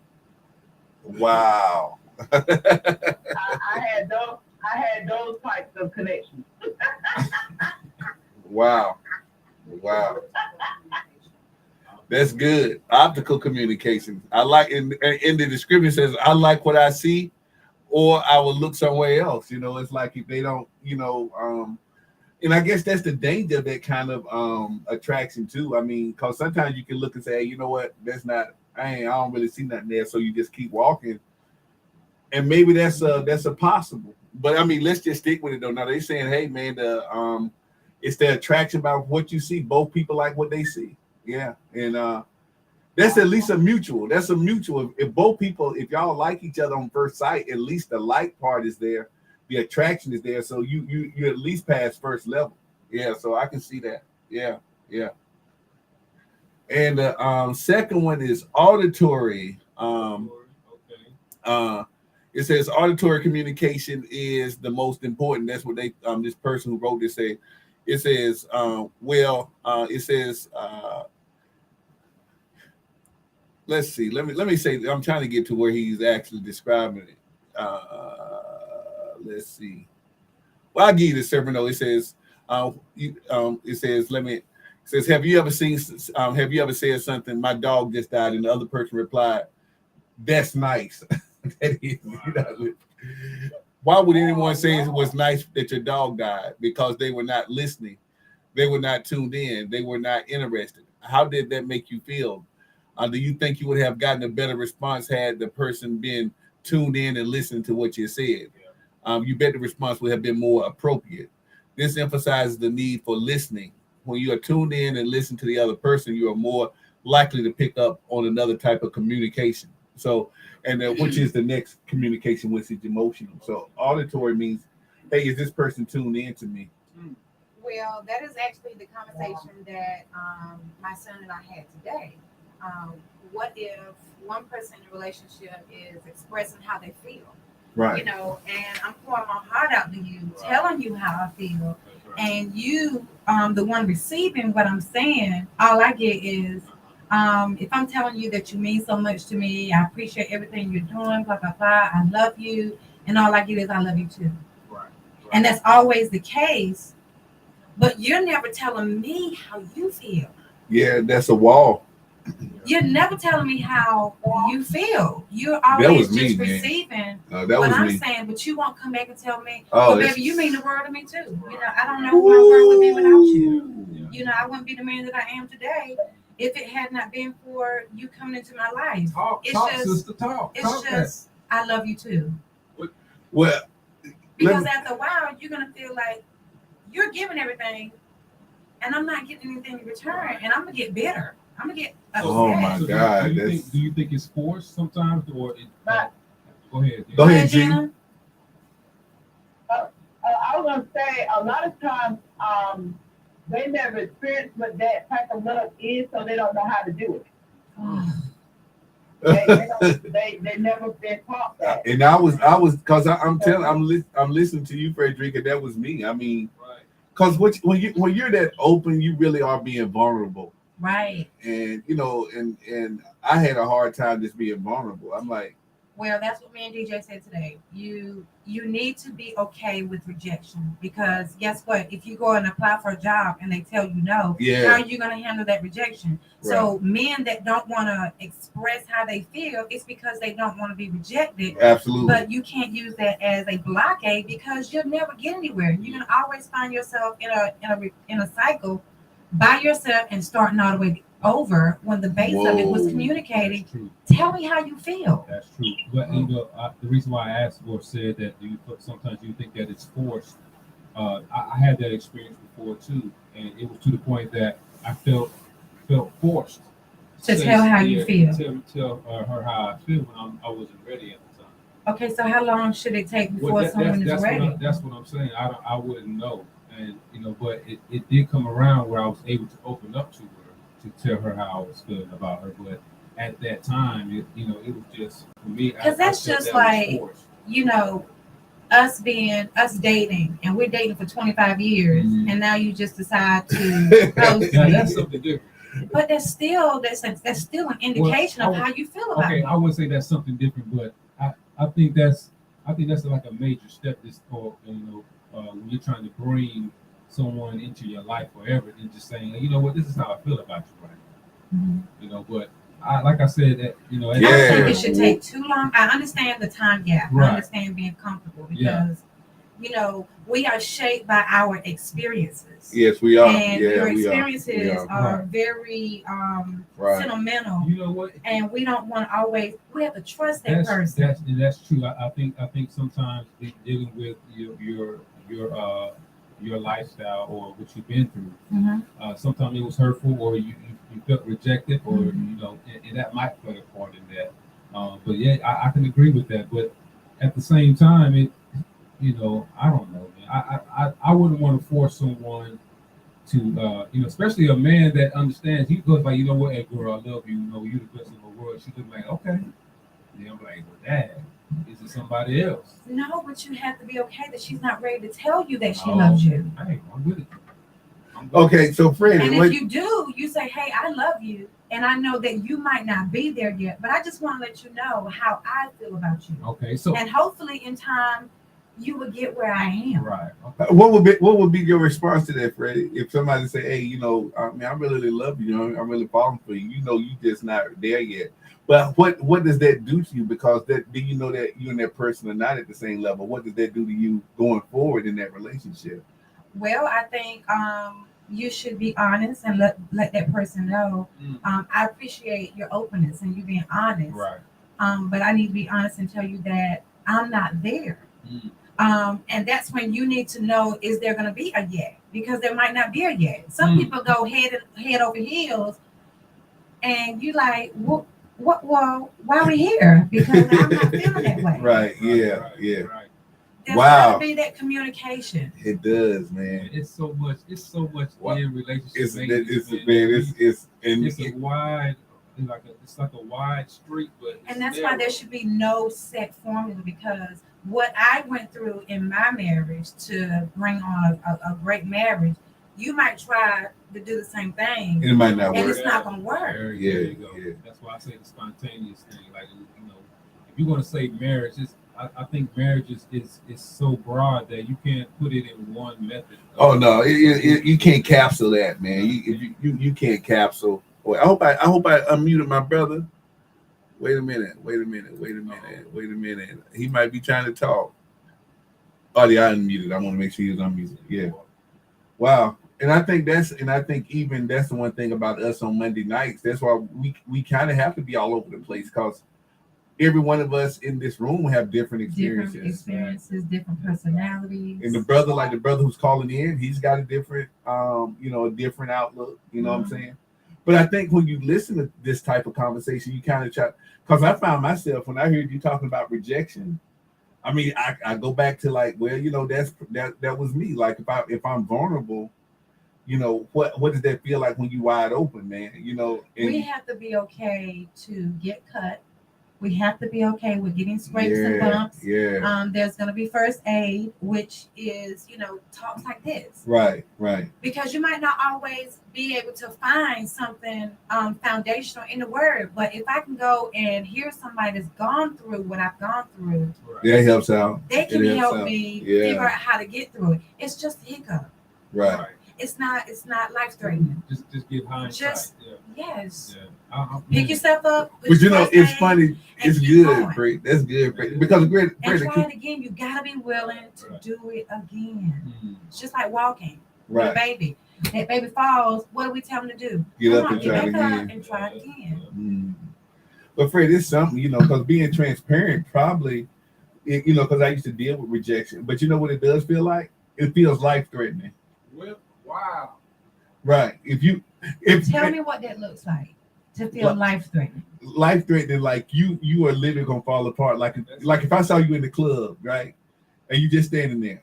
Wow. I had those types of connections. Wow. That's good. Optical communication. I like in the description says I like what I see, or I will look somewhere else. It's like if they don't, and I guess that's the danger of that kind of attraction too. I mean, because sometimes you can look and say, hey, you know what, that's not. I don't really see nothing there, so you just keep walking, and maybe that's a possible. But I mean, let's just stick with it though. Now they saying, hey man, it's the attraction about what you see. Both people like what they see. Yeah, and that's at least a mutual. That's a mutual. If both people, if y'all like each other on first sight, at least the like part is there, the attraction is there. So you at least pass first level. Yeah, so I can see that. Yeah, yeah. And the second one is auditory. Okay. It says auditory communication is the most important. That's what they this person who wrote this say. It says it says let's see. Let me say. I'm trying to get to where he's actually describing it. Let's see. Well, I'll give you the sermon though. It says, it says, it says, have you ever said something? My dog just died, and the other person replied, "That's nice." That is, why would anyone say it was nice that your dog died? Because they were not listening, they were not tuned in, they were not interested. How did that make you feel? Do you think you would have gotten a better response had the person been tuned in and listened to what you said? You bet the response would have been more appropriate. This emphasizes the need for listening. When you are tuned in and listen to the other person, you are more likely to pick up on another type of communication. So, and which is the next communication, which is emotional. So, auditory means, hey, is this person tuned in to me? Well, that is actually the conversation that my son and I had today. What if one person in a relationship is expressing how they feel? Right. And I'm pouring my heart out to you, telling you how I feel, and you, the one receiving what I'm saying, all I get is, if I'm telling you that you mean so much to me, I appreciate everything you're doing, blah blah blah, I love you, and all I get is I love you too. Right. And that's always the case, but you're never telling me how you feel. Yeah, that's a wall. You're never telling me how you feel. You're always just receiving what I'm saying, but you won't come back and tell me, well, baby, you mean the world to me too. I don't know who my world would be without you. I wouldn't be the man that I am today if it had not been for you coming into my life. It's just, I love you too. Well, because after a while, you're going to feel like you're giving everything and I'm not getting anything in return, and I'm going to get bitter. I'm gonna get upset. Oh my God! Do you think it's forced sometimes, or go ahead? Go ahead, Gina. I was gonna say a lot of times they never experienced what that type of love is, so they don't know how to do it. They never been taught that. And I was because I'm listening to you, Frederica. That was me. I mean, because when you're that open, you really are being vulnerable. Right. And and I had a hard time just being vulnerable. I'm like, well, that's what me and DJ said today. You need to be okay with rejection, because guess what? If you go and apply for a job and they tell you no, how are you going to handle that rejection? Right. So men that don't want to express how they feel, it's because they don't want to be rejected. Absolutely. But you can't use that as a blockade, because you'll never get anywhere. You're going to always find yourself in a cycle by yourself and starting all the way over when the base of it was communicating. Tell me how you feel. That's true. But the reason why I asked or said that sometimes you think that it's forced. I had that experience before too, and it was to the point that I felt forced to tell how you feel. Tell her how I feel when I wasn't ready at the time. Okay, so how long should it take before someone is ready? That's what I'm saying. I wouldn't know. And but it did come around where I was able to open up to her, to tell her how I was feeling about her. But at that time, it was just for me. Because that's just like us dating, and we're dating for 25 years, and now you just decide to post. That's something different. But that's still an indication of how you feel about it. Okay, I would say that's something different, but I think that's like a major step. When you're trying to bring someone into your life forever, and just saying, you know what, this is how I feel about you right now. Mhm. You know, but like I said, that I don't think Yeah. it should take too long. I understand the time gap. Right. I understand being comfortable Yeah. because we are shaped by our experiences. Yes, we are. And Yeah, your we are. experiences We are Right. very Right. sentimental, You know what? and we don't want to always. We have to trust that person. That's true. I think sometimes dealing with your lifestyle or what you've been through, Mhm. sometimes it was hurtful, or you felt rejected, or Mhm. and that might play a part in that. But yeah, I can agree with that. But at the same time, I don't know, man. I wouldn't want to force someone to, especially a man that understands. He goes like, you know what, hey girl, I love you. You know, you're the best in the world. She look like, okay. And I'm like, well, dad, is it somebody else? No, but you have to be okay that she's not ready to tell you that she Oh, loves you. Hey, I'm with it. Okay, so Freddie, And what, if you do, you say, "Hey, I love you," and I know that you might not be there yet, but I just want to let you know how I feel about you. Okay, so And hopefully, in time, you will get where I am. right. Okay. what would be your response to that, Freddie? If somebody say, "Hey, I mean, I really love you. I'm really falling for you. You know, you just not there yet." But what does that do to you? Because that do you know that you and that person are not at the same level? What does that do to you going forward in that relationship? Well, I think you should be honest and let that person know. Mm. I appreciate your openness and you being honest. Right. But I need to be honest and tell you that I'm not there. Mm. And that's when you need to know, is there going to be a yet? Because there might not be a yet. Some Mm. people go head over heels, and you like, what? Well, why are we here? Because I'm not feeling that way. Right. Yeah. Right, Yeah. right. There's Wow. got to be that communication. It does, man. It's so much Wow. in relationship. It's maintenance, man. it's a wide, it's like a wide street, but And that's why there should be no set formula, because what I went through in my marriage to bring on a great marriage, you might try to do the same thing, it might not and work. it's not going to work. There Yeah, you go. yeah. That's why I say the spontaneous thing. Like, if you're going to say marriage, I think marriage is so broad that you can't put it in one method. Oh no, you can't capsule that, man. You can't capsule. Wait, I hope I unmuted my brother. Wait a minute. He might be trying to talk. Oh yeah, I unmuted. I want to make sure he's unmuted. Yeah. Wow. And I think even that's the one thing about us on Monday nights. That's why we kind of have to be all over the place, because every one of us in this room have different experiences. Different personalities. And the brother who's calling in, he's got a different a different outlook. You know what I'm saying? But I think when you listen to this type of conversation, you kind of try, because I found myself when I heard you talking about rejection. I mean, I go back to like, well, that was me. Like if I'm vulnerable, what does that feel like when you wide open, man? And we have to be okay to get cut. We have to be okay with getting scrapes and bumps. Yeah. There's going to be first aid, which is, talks like this. Right. Because you might not always be able to find something foundational in the word. But if I can go and hear somebody that's gone through what I've gone through, that helps out. They can help me figure out how to get through it. It's just a hiccup. Right. It's not life threatening. Just give hindsight. Yes. Yeah. Pick yourself up. But it's funny. It's good, Brett. That's good, Brett. Because Brett, and try it again. You gotta be willing to do it again. Mm-hmm. It's just like walking. Right. With a baby. That baby falls. What do we tell him to do? Get up and try it again. Mm. But Fred, it's something, because being transparent probably, because I used to deal with rejection. But you know what it does feel like? It feels life threatening. Well, wow. Right. Tell me what that looks like to feel life threatening. Life threatening, like you are literally gonna fall apart. Like if I saw you in the club, right, and you just standing there,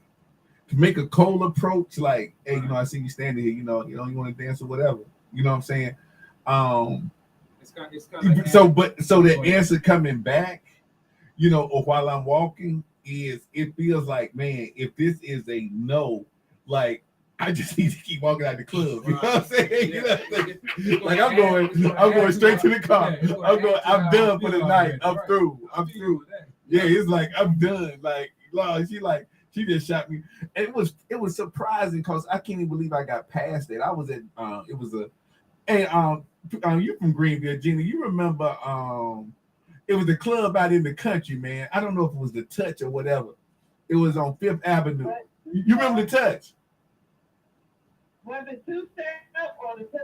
to make a cold approach, like, hey, I see you standing here, you want to dance or whatever. You know what I'm saying? It's kind of so the answer coming back, or while I'm walking, it feels like, man, if this is a no, like, I just need to keep walking out the club. You know what I'm saying? Like I'm going straight to the car. I'm done for the night. I'm through. Yeah, it's like I'm done. Like, Lord, she just shot me. And it was surprising because I can't even believe I got past that. I was at Hey, you from Greenville, Gina? You remember? It was a club out in the country, man. I don't know if it was the Touch or whatever. It was on Fifth Avenue. You remember the Touch? Was it 2 step or the 2?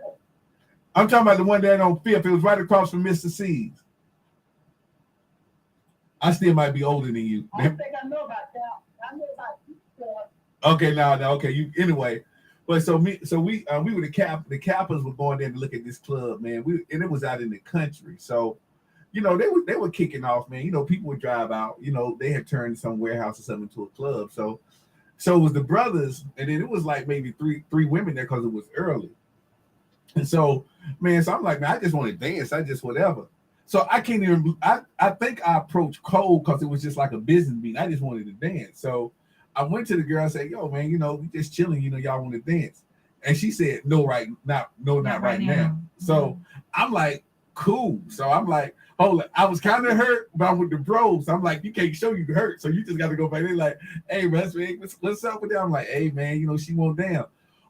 I'm talking about the one that on Fifth. It was right across from Mr. C's. I still might be older than you. I don't think I know about that. I know about 2 step. Okay, now, okay. You anyway. But we were the Kappas were going there to look at this club, man. And it was out in the country. So, you know, they were kicking off, man. You know, people would drive out. You know, they had turned some warehouse or something into a club. So it was the brothers, and then it was like maybe three women there because it was early. And so, man, so I'm like, man, I just want to dance. I just whatever. So I can't even. I think I approached Cole because it was just like a business meeting. I just wanted to dance. So I went to the girl and said, "Yo, man, you know, we just chilling. You know, y'all want to dance?" And she said, "No, not right now." So I'm like, "Cool." So I'm like, "Hold it." I was kind of hurt, but I'm with the bros. I'm like, "You can't show you hurt, so you just got to go back there." Like, "Hey, Russ, what's up with that?" I'm like, "Hey, man, you know, she won't down."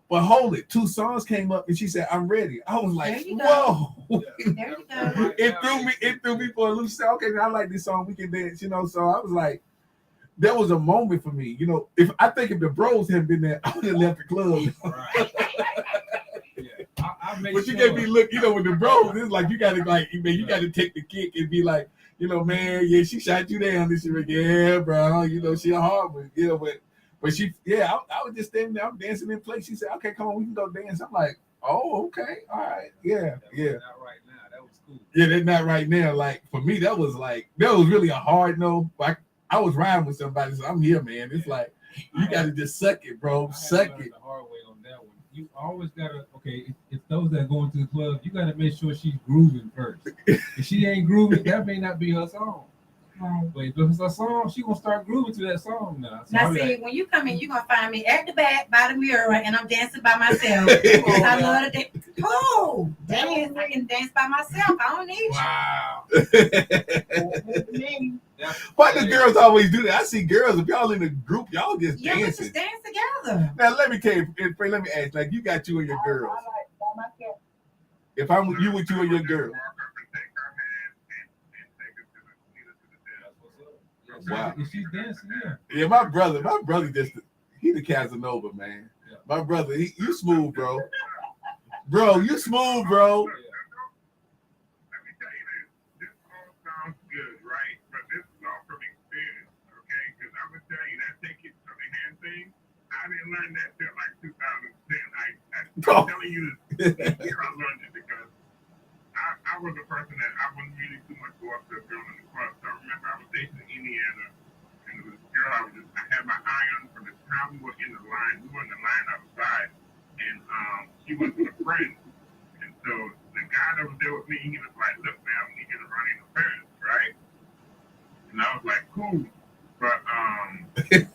But hold it, 2 songs came up and she said, "I'm ready." I was like, "Whoa!" There you go. It threw me for a loop. She said, "Okay, I like this song. We can dance." You know, so I was like, that was a moment for me. You know, if the bros hadn't been there, I would have left the club. Right. I But you gave me look, you know, with the bros, it's like you gotta take the kick and be like, you know, man, yeah, she shot you down. This year, yeah, bro, you know, she a hard one, you know, but she, yeah, I was just standing there, I'm dancing in place. She said, "Okay, come on, we can go dance." I'm like, "Oh, okay, all right, yeah." Not right now. That was cool. Yeah, that's not right now. Like for me, that was really a hard no. But I was riding with somebody, so I'm here, man. It's like you got to just suck it, bro. Suck it. The hard way on that one. You always gotta if those that go into the club, you gotta make sure she's grooving first. If she ain't grooving, that may not be her song. Right. But if it's her song, she gonna start grooving to that song now. So Now, see, when you come in, you're gonna find me at the back by the mirror, and I'm dancing by myself. Because I love to dance. Oh, dance! I can dance by myself. I don't need you. you. Why do girls always do that? I see girls, if y'all in a group, y'all just Yeah, we dancing. just dance together. Now let me tell you, Frank, let me ask, like you got you and your girls. I like by myself. If I'm with you and your girl. Wow. If she's dancing, Yeah, my brother just he the Casanova, man. Yeah. My brother, you smooth, bro. Bro, you smooth, bro. Let me tell you this all sounds good, right? But this is all from experience, okay? Because I'm gonna tell you that take it from the hand thing. I didn't learn that till like 2010. I'm telling you this year I learned it because I was a person that I wouldn't really too much go up to a girl in the club. So I remember I was stationed in Indiana, and there was a girl I had my eye on from the time we were in the line. We were in the line outside, and she went with a friend. And so the guy that was there with me, he was like, "Look, man, I need you to run interference, right?" And I was like, "Cool." But when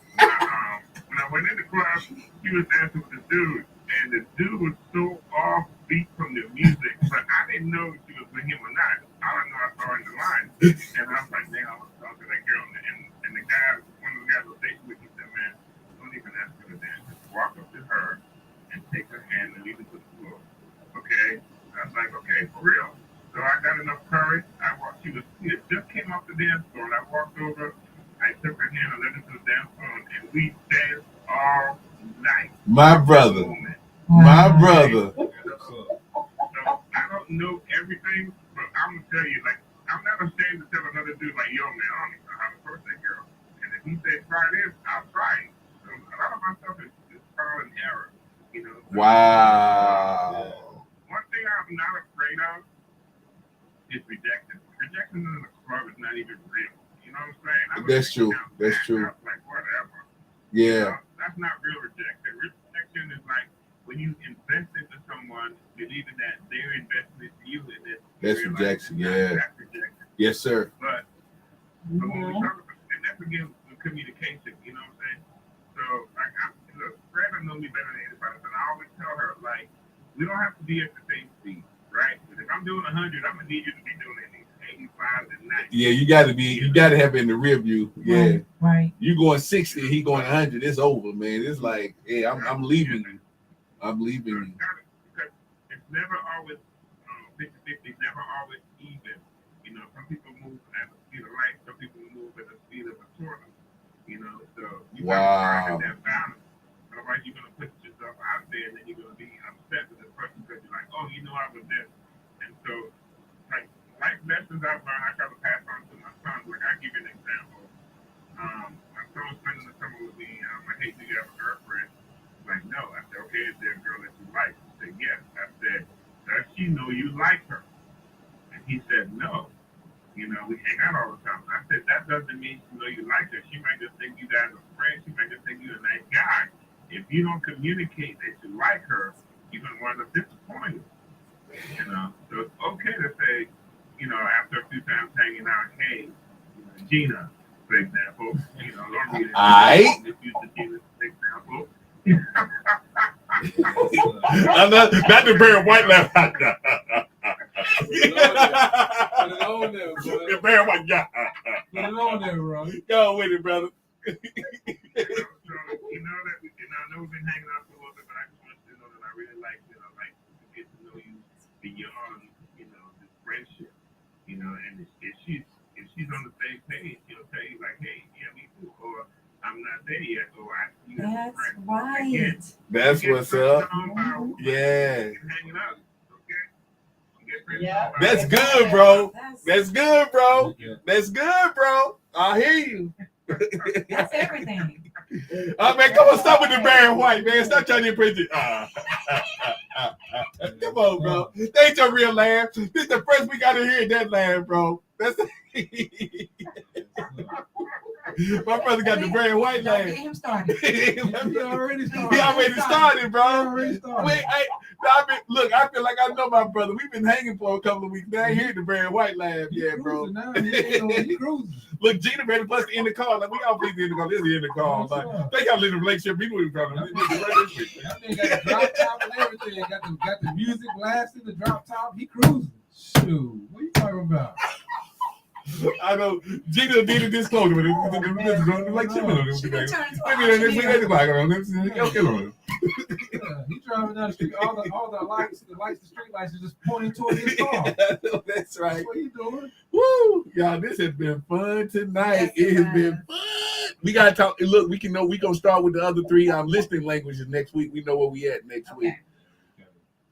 I went in the club, he was dancing with this dude, and the dude was so offbeat from the music, but I didn't know if she was with him or not. All I know, I saw her in the line, and I was like, "Damn, I was talking to that girl." And the guy, one of the guys was dating with me, said, "Man, don't even ask her to dance. Just walk up to her and take her hand and lead her to the floor." Okay, I was like, "Okay, for real." So I got enough courage. I walked. She just came off the dance floor, and I walked over. I took her hand and led her to the dance floor, and we danced all night. My brother. So I don't know everything, but I'm gonna tell you, like, I'm not ashamed to tell another dude, like, "Yo, man, I don't even know how to approach that girl." And if he says try this, I'll try it. So a lot of my stuff is trial and error, you know. So, Wow. one thing I'm not afraid of is rejection. Rejection in the club is not even real. You know what I'm saying? That's true. That's true. Like whatever. Yeah. You know, that's not real rejection. Rejection is like when you invest into someone, believing that they're invested into you, and that's rejection. Yeah. That's rejection. Yes, sir. But when we talk about, and that's again the communication. You know what I'm saying? So like, look, Fred knows me better than anybody, but I always tell her like, we don't have to be at the same speed, right? But if I'm doing 100, I'm gonna need you to be doing at least 85 and 90. Yeah, you gotta have it in the rear view. Yeah. Right. You going 60, he going 100. It's over, man. It's like, yeah, I'm leaving you. I'm leaving you. Because it's never always 50-50, never always even. You know, some people move at the speed of light, some people move at the speed of a tornado. You know, so you got to find that balance. Otherwise, you're going to put yourself out there and then you're going to be upset with the person because you're like, oh, you know, I was this. And so, like, life lessons I've learned, I try to pass on to my son. Like, I'll give you an example. My son was spending the summer with me. I hate, do you have a girlfriend? Like, no. I said, okay, is there a girl that you like? He said, yes. I said, does she know you like her? And he said, no. You know, we hang out all the time. I said, that doesn't mean she know you like her. She might just think you guys are friends. She might just think you're a nice guy. If you don't communicate that you like her, you're going to wind up disappointed. You know, so it's okay to say, you know, after a few times hanging out, hey, you know, Gina, for example, you know, don't read it. Aight. Just use the Gina example. I'm not the Barry White laugh. Put it on there, bro. The Barry White guy. Put it on there, bro. Go with it, brother. So, you know that we, you know, I know we've been hanging out for a little bit, but I just want you to know that I really like, you know, like to get to know you beyond, you know, this friendship, you know, and if she's on the same page, she'll tell you like, hey, yeah, me too, or I'm not there yet, or I see you as a That's friend. right. Again, That's what's up. Yeah. Yeah. Hanging out, okay? Yeah. That's good, bro. That's, That's good, bro. That's good, bro. I hear you. that's everything. Oh man, come on, stop with the Barry White, man. Stop trying to impress it. Come on, bro. That ain't your real laugh. This is the first we gotta hear that laugh, bro. That's my brother got the Barry White Don't laugh. get him started. He already started. He already started, bro. Already started. Wait, look, I feel like I know my brother. We've been hanging for a couple of weeks. Now I hear the Barry White laugh. Yeah, bro. Now. He cruising. Look, Gina ready for us to end the call. Like we all please end the call. This is the end the call. Like they got a little relationship. People in front of them. That man got the drop top and everything. Got the music blasting, the drop top. He cruising. Shoot, what are you talking about? I know Gina did a disclosure with it. Like She can turn into a He driving down the street. All the lights, the street lights are just pointing toward his car. That's right. That's what he doing. Woo! Y'all, this has been fun tonight. Yes, It has been fun. We gotta talk. Look, we gonna start with the other three listening languages next week. We know where we at next week.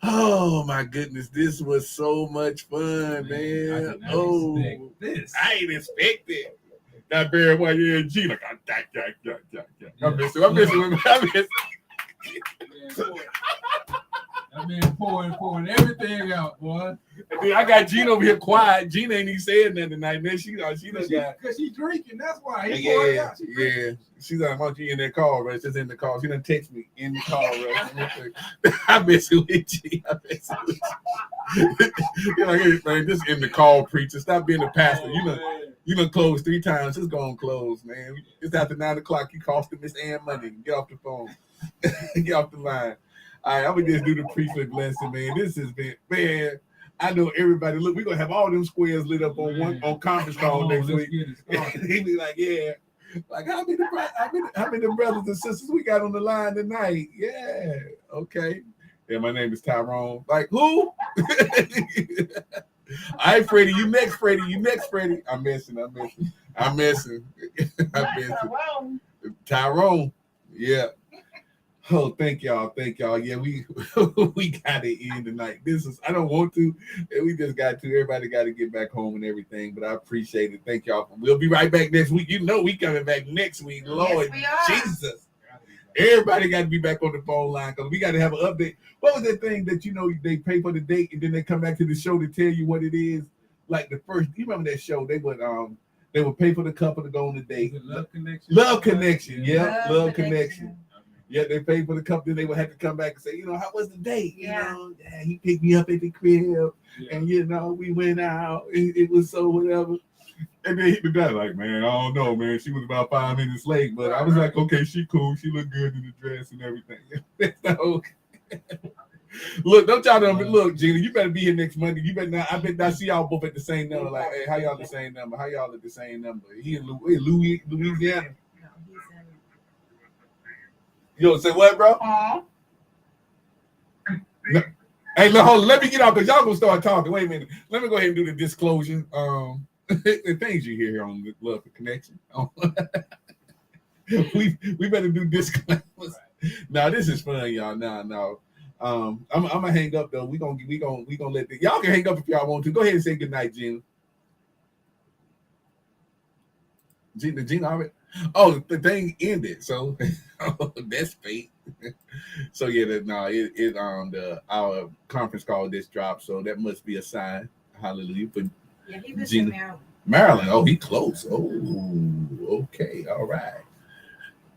Oh my goodness, this was so much fun, man. Oh, I ain't expect it. That Barry White, yeah, G, like, I miss it. That man pouring everything out, boy. Dude, I got Gina over here quiet. Gina ain't even saying nothing tonight. Man, she done got. Because she drinking, that's why. He pouring out. She's like, why don't you in that call, right? She's in the call. She done text me in the call, right? I miss it with G. I miss it with you. You're like, hey, man, just in the call, preacher. Stop being a pastor. You done closed 3 times. Just go on close, man. It's after 9 o'clock. You costing Miss Ann money. Get off the phone. Get off the line. All right, I'm gonna just do the priesthood blessing, man. This has been, man. I know everybody. Look, we're gonna have all them squares lit up on conference call next week. He be like, yeah, like how many brothers and sisters we got on the line tonight? Yeah, okay. Yeah, my name is Tyrone. Like who? All right, Freddie, you next, Freddie. I'm messing. Tyrone. Yeah. Oh, thank y'all. Yeah, we gotta end tonight. I don't want to, and we just got to. Everybody got to get back home and everything, but I appreciate it. Thank y'all. We'll be right back next week. You know we coming back next week. Lord Jesus. Everybody got to be back on the phone line because we got to have an update. What was that thing that they pay for the date and then they come back to the show to tell you what it is? Like the first, you remember that show? They would pay for the couple to go on the date. Love Connection. Love Connection. Yeah, Love Connection. Yeah, they paid for the company. They would have to come back and say, how was the date? Yeah. He picked me up at the crib, and we went out. It was so whatever. And then he the guy like, man, I don't know, man. She was about 5 minutes late, but I was like, okay, she cool. She looked good in the dress and everything. So, look, don't y'all look, Gina. You better be here next Monday. You better not. I bet I see y'all both at the same number. Like, hey, how y'all the same number? How y'all at the same number? He in Louisiana. You don't say what, bro? No. Hey, let me get off because y'all gonna start talking. Wait a minute. Let me go ahead and do the disclosure. The things you hear here on the Love the Connection. we better do disclaimers. Now this is fun, y'all. Now. I'm gonna hang up though. We gonna let y'all can hang up if y'all want to. Go ahead and say good night, Gina. Gina already. Oh, the thing ended. So that's fate. So yeah, our conference call just dropped. So that must be a sign. Hallelujah. But Yeah, he was Gina. in Maryland. Maryland. Oh, he close. Oh, okay. All right.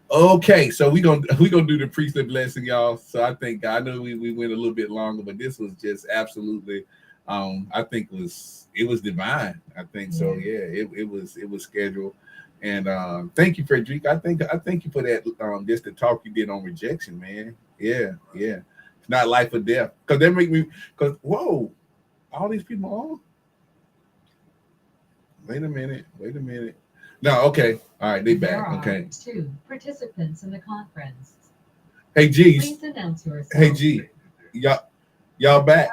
Okay, so we gonna do the priestly blessing, y'all. So I think I know we went a little bit longer, but this was just absolutely, I think it was divine. I think so. Yeah, it was scheduled, and thank you, Frederick. I thank you for that. Just the talk you did on rejection, man. Yeah. It's not life or death, because that make me whoa, all these people on. Wait a minute. No, okay. All right, they back. Okay. 2 participants in the conference. Hey, G. Please announce yourself. Hey, G. Y'all back?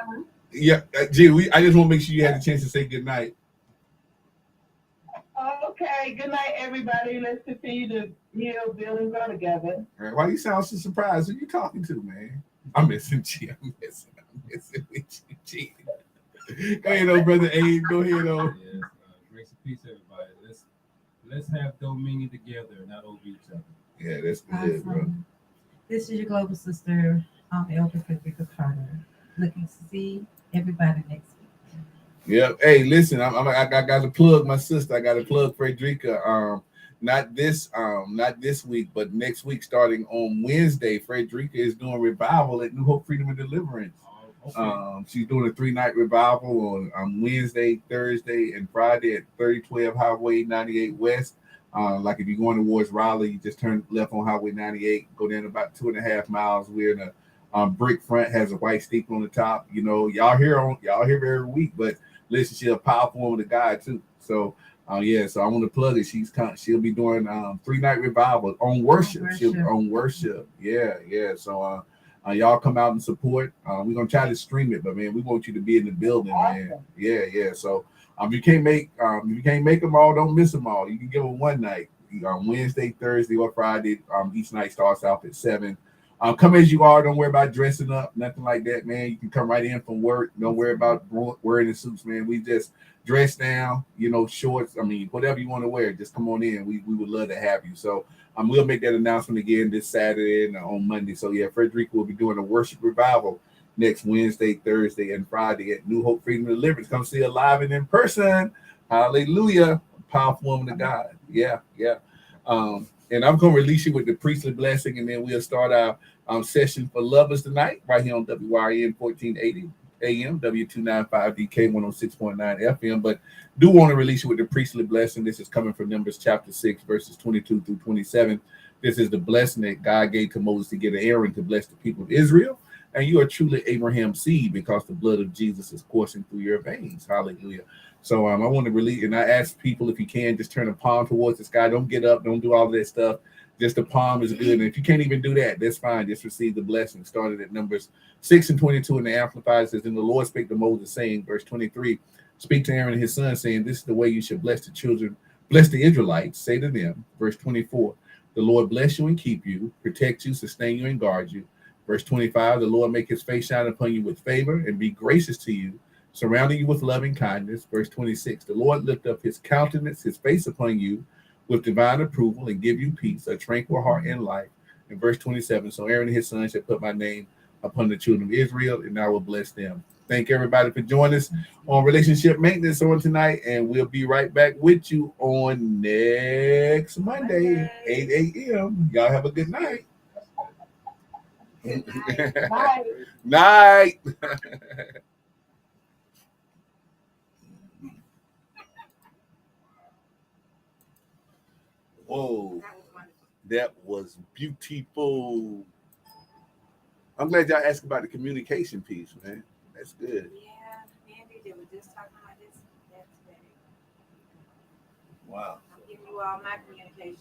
Yeah, G. I just want to make sure you had a chance to say good night. Okay, good night, everybody. Let's continue to heal, build, and grow together. All right, why you sound so surprised? Who you talking to, man? I'm missing G. I'm missing with you, G. Go ahead, old brother Abe. Go ahead, old. Yes, grace and peace, everybody. Let's have dominion together, not over each other. Yeah, that's good, bro. This is your global sister, Elder Frederica Carter. Looking to see everybody next week. Yeah. Hey, listen, I got to plug my sister. I got to plug Frederica. Not this week, but next week, starting on Wednesday, Frederica is doing revival at New Hope, Freedom, and Deliverance. Okay. She's doing a 3-night revival on Wednesday, Thursday, and Friday at 3012 Highway 98 West. Like if you're going towards Raleigh, you just turn left on Highway 98, go down about 2.5 miles. We're in a brick front, has a white steeple on the top. You know, y'all hear every week, but listen, she's a powerful woman of God too. So so I want to plug it. She'll be doing 3-night revival on worship. She'll be on worship. Yeah. So y'all come out and support. We're gonna try to stream it, but man, we want you to be in the building, man. Yeah. So you can't make them all, don't miss them all. You can give them one night, Wednesday, Thursday, or Friday. Each night starts off at 7. Come as you are. Don't worry about dressing up, nothing like that, man. You can come right in from work. Don't worry about wearing the suits, man. We just dress down, shorts. I mean, whatever you want to wear, just come on in. We would love to have you. So we'll make that announcement again this Saturday and on Monday. So yeah, Frederica will be doing a worship revival next Wednesday, Thursday, and Friday at New Hope, Freedom, and Deliverance. Come see her live and in person. Hallelujah. Powerful woman of God. Yeah. And I'm going to release you with the priestly blessing, and then we'll start our session for lovers tonight right here on WYRN 1480 AM, W295DK 106.9 FM. But do want to release you with the priestly blessing. This is coming from Numbers chapter 6, verses 22 through 27. This is the blessing that God gave to Moses to give to Aaron to bless the people of Israel. And you are truly Abraham's seed because the blood of Jesus is coursing through your veins. Hallelujah. So I want to release, and I ask people, if you can, just turn a palm towards the sky. Don't get up. Don't do all of that stuff. Just the palm is good. And if you can't even do that, that's fine. Just receive the blessing. Started at Numbers 6 and 22 in the Amplified. Says, "And the Lord spake to Moses, saying," verse 23, "Speak to Aaron and his son, saying, this is the way you should bless the children, bless the Israelites. Say to them," verse 24, "The Lord bless you and keep you, protect you, sustain you, and guard you." Verse 25, "The Lord make his face shine upon you with favor and be gracious to you, surrounding you with loving kindness." Verse 26, "The Lord lift up his countenance, his face upon you with divine approval and give you peace, a tranquil heart and life." And verse 27, "So Aaron and his son shall put my name upon the children of Israel, and I will bless them." Thank everybody for joining us on Relationship Maintenance on tonight, and we'll be right back with you on next Monday, 8 a.m. Y'all have a good night. Bye. Night. Whoa, that was beautiful. I'm glad y'all asked about the communication piece, man. That's good. Yeah, Mandy, they were just talking about this today. Wow. I'm giving you all my communications.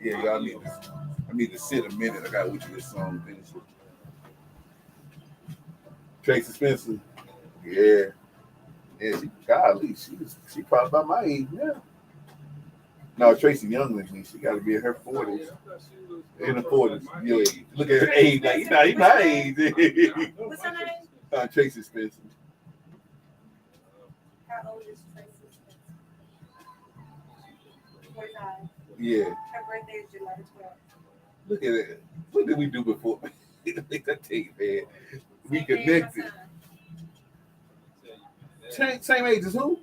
Yeah, y'all need to. I need to sit a minute. I got to wait till this song finishes. Tracy Spencer. Yeah. Yeah, she probably about my age now. No, Tracy younger than me. She got to be in her 40s. In the 40s. Yeah. Look at her age. Like, you my age. What's her name? Tracy Spencer. How old is Tracy Spencer? 45. Yeah. Her birthday is July 12th. Look at it. What did we do before? I tell you, man. We Same day as my connected. son. Same age as who?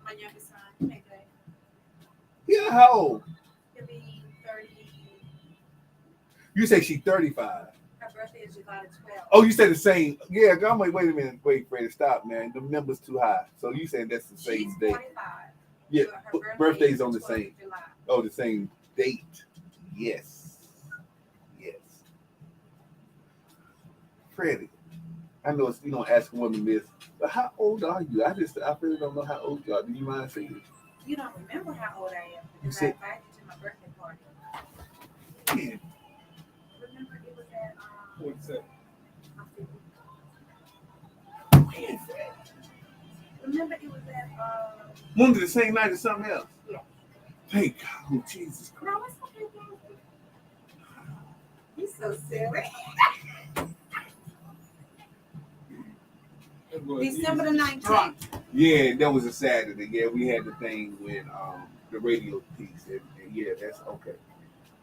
My youngest son. Same day. Yeah, how old? He'll be 30. You say she's 35. Her birthday is July 12th. Oh, you said the same. Yeah, I'm like, wait a minute. Wait, Freddie, stop, man. The number's too high. So you saying that's the same She's date. 45. Yeah, So her birthday's is on the 12th same. of July. Oh, the same date. Yes. Yes. Freddie, I know you don't ask a woman this, but how old are you? I really don't know how old you are. Do you mind saying? You don't remember how old I am because I said- invited you to my birthday party. Yeah. Remember it was at 47. I'm 50. Remember it was at One of the same night as something else. Yeah. Thank God. Oh, Jesus Christ. no, it's okay. He's so silly. December the 19th. Yeah, that was a Saturday. Yeah, we had the thing with the radio piece, and yeah, that's okay.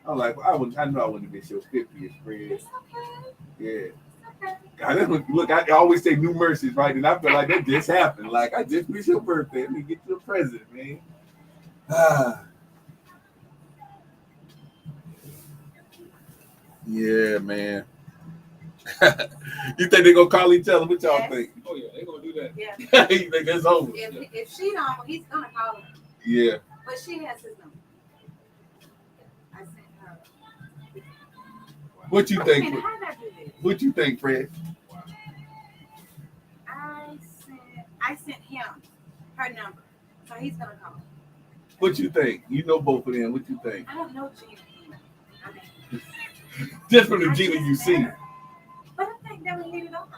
I'm like, I know I wouldn't have been your 50th, Fred. It's okay. Yeah. It's okay. God, look, I always say new mercies, right? And I feel like that just happened. Like, I just missed your birthday. Let me get you a present, man. Yeah, man. You think they're going to call each other? What y'all Yes. think? Oh yeah, they gonna do that. Yeah. You think that's over? If she don't, he's gonna call her. Yeah. But she has his number. I sent her. What you Wait a think? minute, how did I do this? What you think, Fred? I sent him her number. So he's gonna call her. What you think? You know both of them. What you think? I don't know Gina. I mean, Just from the I Gina just you met see. her. But I think that we hit it off.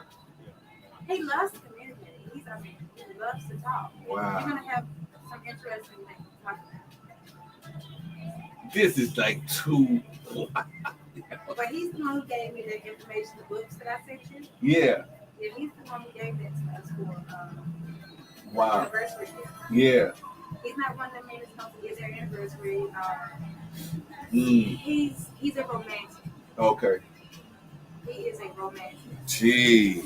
He loves to communicate. He loves to talk. You're Wow. gonna have some interesting things to talk about. This is like too. But he's the one who gave me the information, the books that I sent you. Yeah. Yeah, he's the one who gave that to us for Wow. anniversary. Yeah. He's not one of them men that's going to forget their anniversary. Mm. He's a romantic. Okay. He is a romantic. Gee.